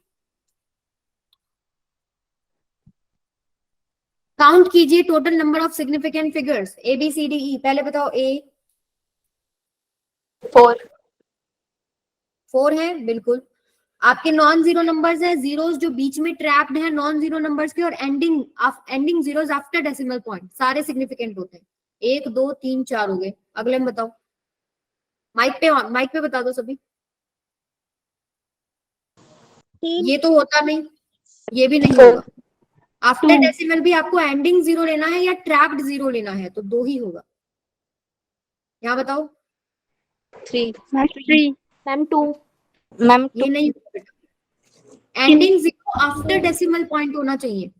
काउंट कीजिए total number of significant figures A B C D E. पहले बताओ ए 4 है, बिल्कुल। आपके नॉन जीरो नंबर्स है, जीरोस जो बीच में ट्रैप्ड है नॉन जीरो नंबर्स के, और ending zeros after decimal point, सारे सिग्निफिकेंट होते हैं। 1 2 3 4 हो गए। अगले में बताओ, माइक पे बता दो सभी। ये तो होता नहीं, ये भी नहीं होगा। आफ्टर डेसिमल भी आपको एंडिंग जीरो लेना है या ट्रैप्ड जीरो लेना है, तो 2 ही होगा। यहाँ बताओ 3 मैम 2। मैम ये नहीं होगा बेटा, ending zero after decimal point होना चाहिए,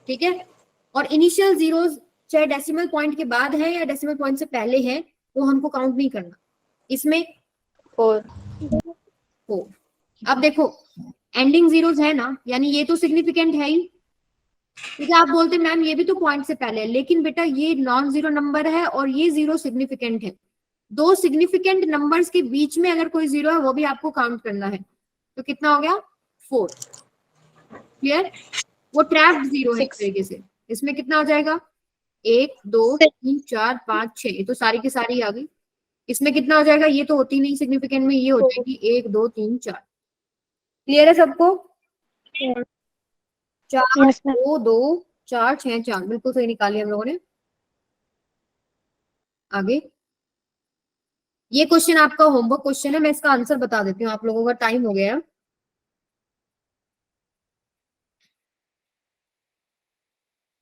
ठीक है। और इनिशियल जीरोस चाहे डेसिमल पॉइंट के बाद है या डेसिमल पॉइंट से पहले है, वो हमको काउंट नहीं करना। इसमें 4। अब देखो एंडिंग जीरोस है ना, यानी ये तो सिग्निफिकेंट है ही, ठीक है। आप बोलते मैम ये भी तो पॉइंट से पहले है, लेकिन बेटा ये नॉन जीरो नंबर है और ये जीरो सिग्निफिकेंट है। 2 सिग्निफिकेंट नंबर्स के बीच में अगर कोई जीरो है वो भी आपको काउंट करना है, तो कितना हो गया 4। क्लियर? वो ट्रैप्ड जीरो है एक तरीके से। इसमें कितना हो जाएगा 1 2 3 4 5 6, ये तो सारी की सारी आ गई। इसमें कितना हो जाएगा, ये तो होती नहीं सिग्निफिकेंट में, ये हो जाएगी 1 2 3 4। क्लियर है सबको? 4 2 2 4 6 4, बिल्कुल सही निकाली हम लोगों ने। आगे ये क्वेश्चन आपका होमवर्क क्वेश्चन है, मैं इसका आंसर बता देती हूँ, आप लोगों का टाइम हो गया है।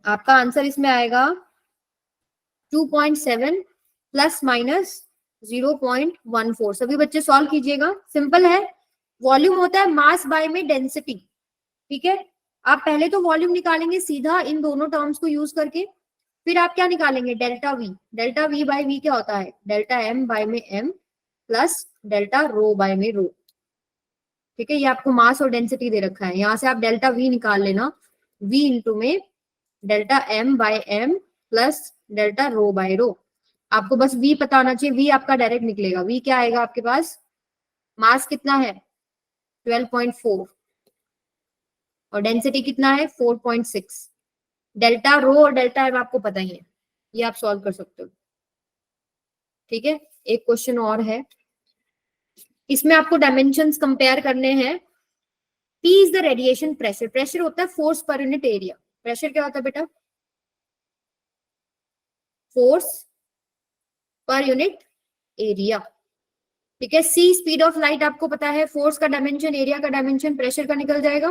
आपका आंसर इसमें आएगा 2.7 प्लस माइनस 0.14। सभी बच्चे सॉल्व कीजिएगा, सिंपल है। वॉल्यूम होता है मास बाय में डेंसिटी, ठीक है। आप पहले तो वॉल्यूम निकालेंगे सीधा इन दोनों टर्म्स को यूज करके, फिर आप क्या निकालेंगे delta V. Delta V by V क्या होता है, डेल्टा एम बाय में M plus delta rho by में रो। ठीक है, ये आपको मास और डेंसिटी दे रखा है, यहाँ से आप डेल्टा वी निकाल लेना, वी इंटू में delta M by M plus delta rho by rho. आपको बस वी पता होना चाहिए, वी आपका डायरेक्ट निकलेगा। वी क्या आएगा आपके पास, मास कितना है 12.4 और डेंसिटी कितना है 4.6। डेल्टा रो और डेल्टा एम आपको पता ही है, ये आप सॉल्व कर सकते हो। ठीक है, एक क्वेश्चन और है, इसमें आपको डायमेंशंस कंपेयर करने हैं। P is the radiation pressure, pressure होता है force per unit area. Pressure क्या होता है बेटा, फोर्स पर यूनिट एरिया। ठीक है, C स्पीड ऑफ लाइट आपको पता है, फोर्स का डायमेंशन, एरिया का डायमेंशन, प्रेशर का निकल जाएगा।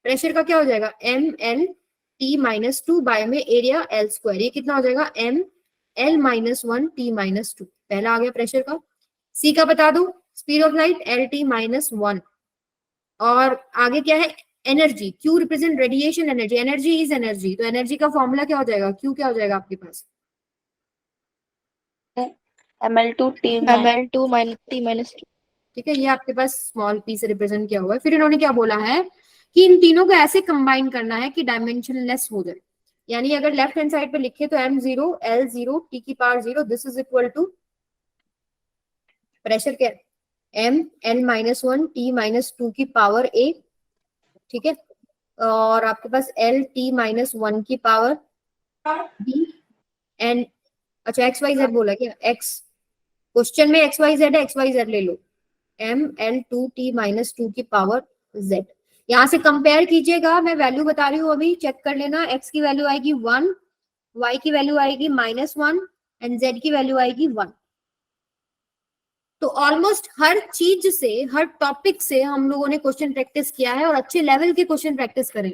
प्रेशर का क्या हो जाएगा, mL(T-2) बाय में एरिया L², ये कितना हो जाएगा mL-1T-2। पहला आ गया प्रेशर का। C का बता दो, स्पीड ऑफ लाइट LT-1। और आगे क्या है, energy, Q represent radiation energy, energy is energy, तो एनर्जी का फॉर्मूला क्या हो जाएगा, Q क्या हो जाएगा आपके पास, ml2 minus T-2। ठीक है, ये आपके पास स्मॉल p से रिप्रेजेंट किया हुआ है। फिर इन्होंने क्या बोला है कि इन तीनों को ऐसे कंबाइन करना है कि डायमेंशनलेस हो जाए, यानी अगर लेफ्ट हैंड साइड पे लिखे तो m0 L0 t की power 0, this is equal to pressure क्या है mL-1 T-2 की पावर a। ठीक है, और आपके पास LT-1 की पावर b एंड, अच्छा XYZ बोला क्या, x क्वेश्चन में XYZ है, XYZ ले लो, mL2T-2 की पावर z। यहां से कंपेयर कीजिएगा, मैं वैल्यू बता रही हूँ अभी, चेक कर लेना। x की वैल्यू आएगी 1, y की वैल्यू आएगी -1 एंड z की वैल्यू आएगी 1। तो ऑलमोस्ट हर चीज से, हर टॉपिक से हम लोगों ने क्वेश्चन प्रैक्टिस किया है और अच्छे लेवल के क्वेश्चन प्रैक्टिस करें।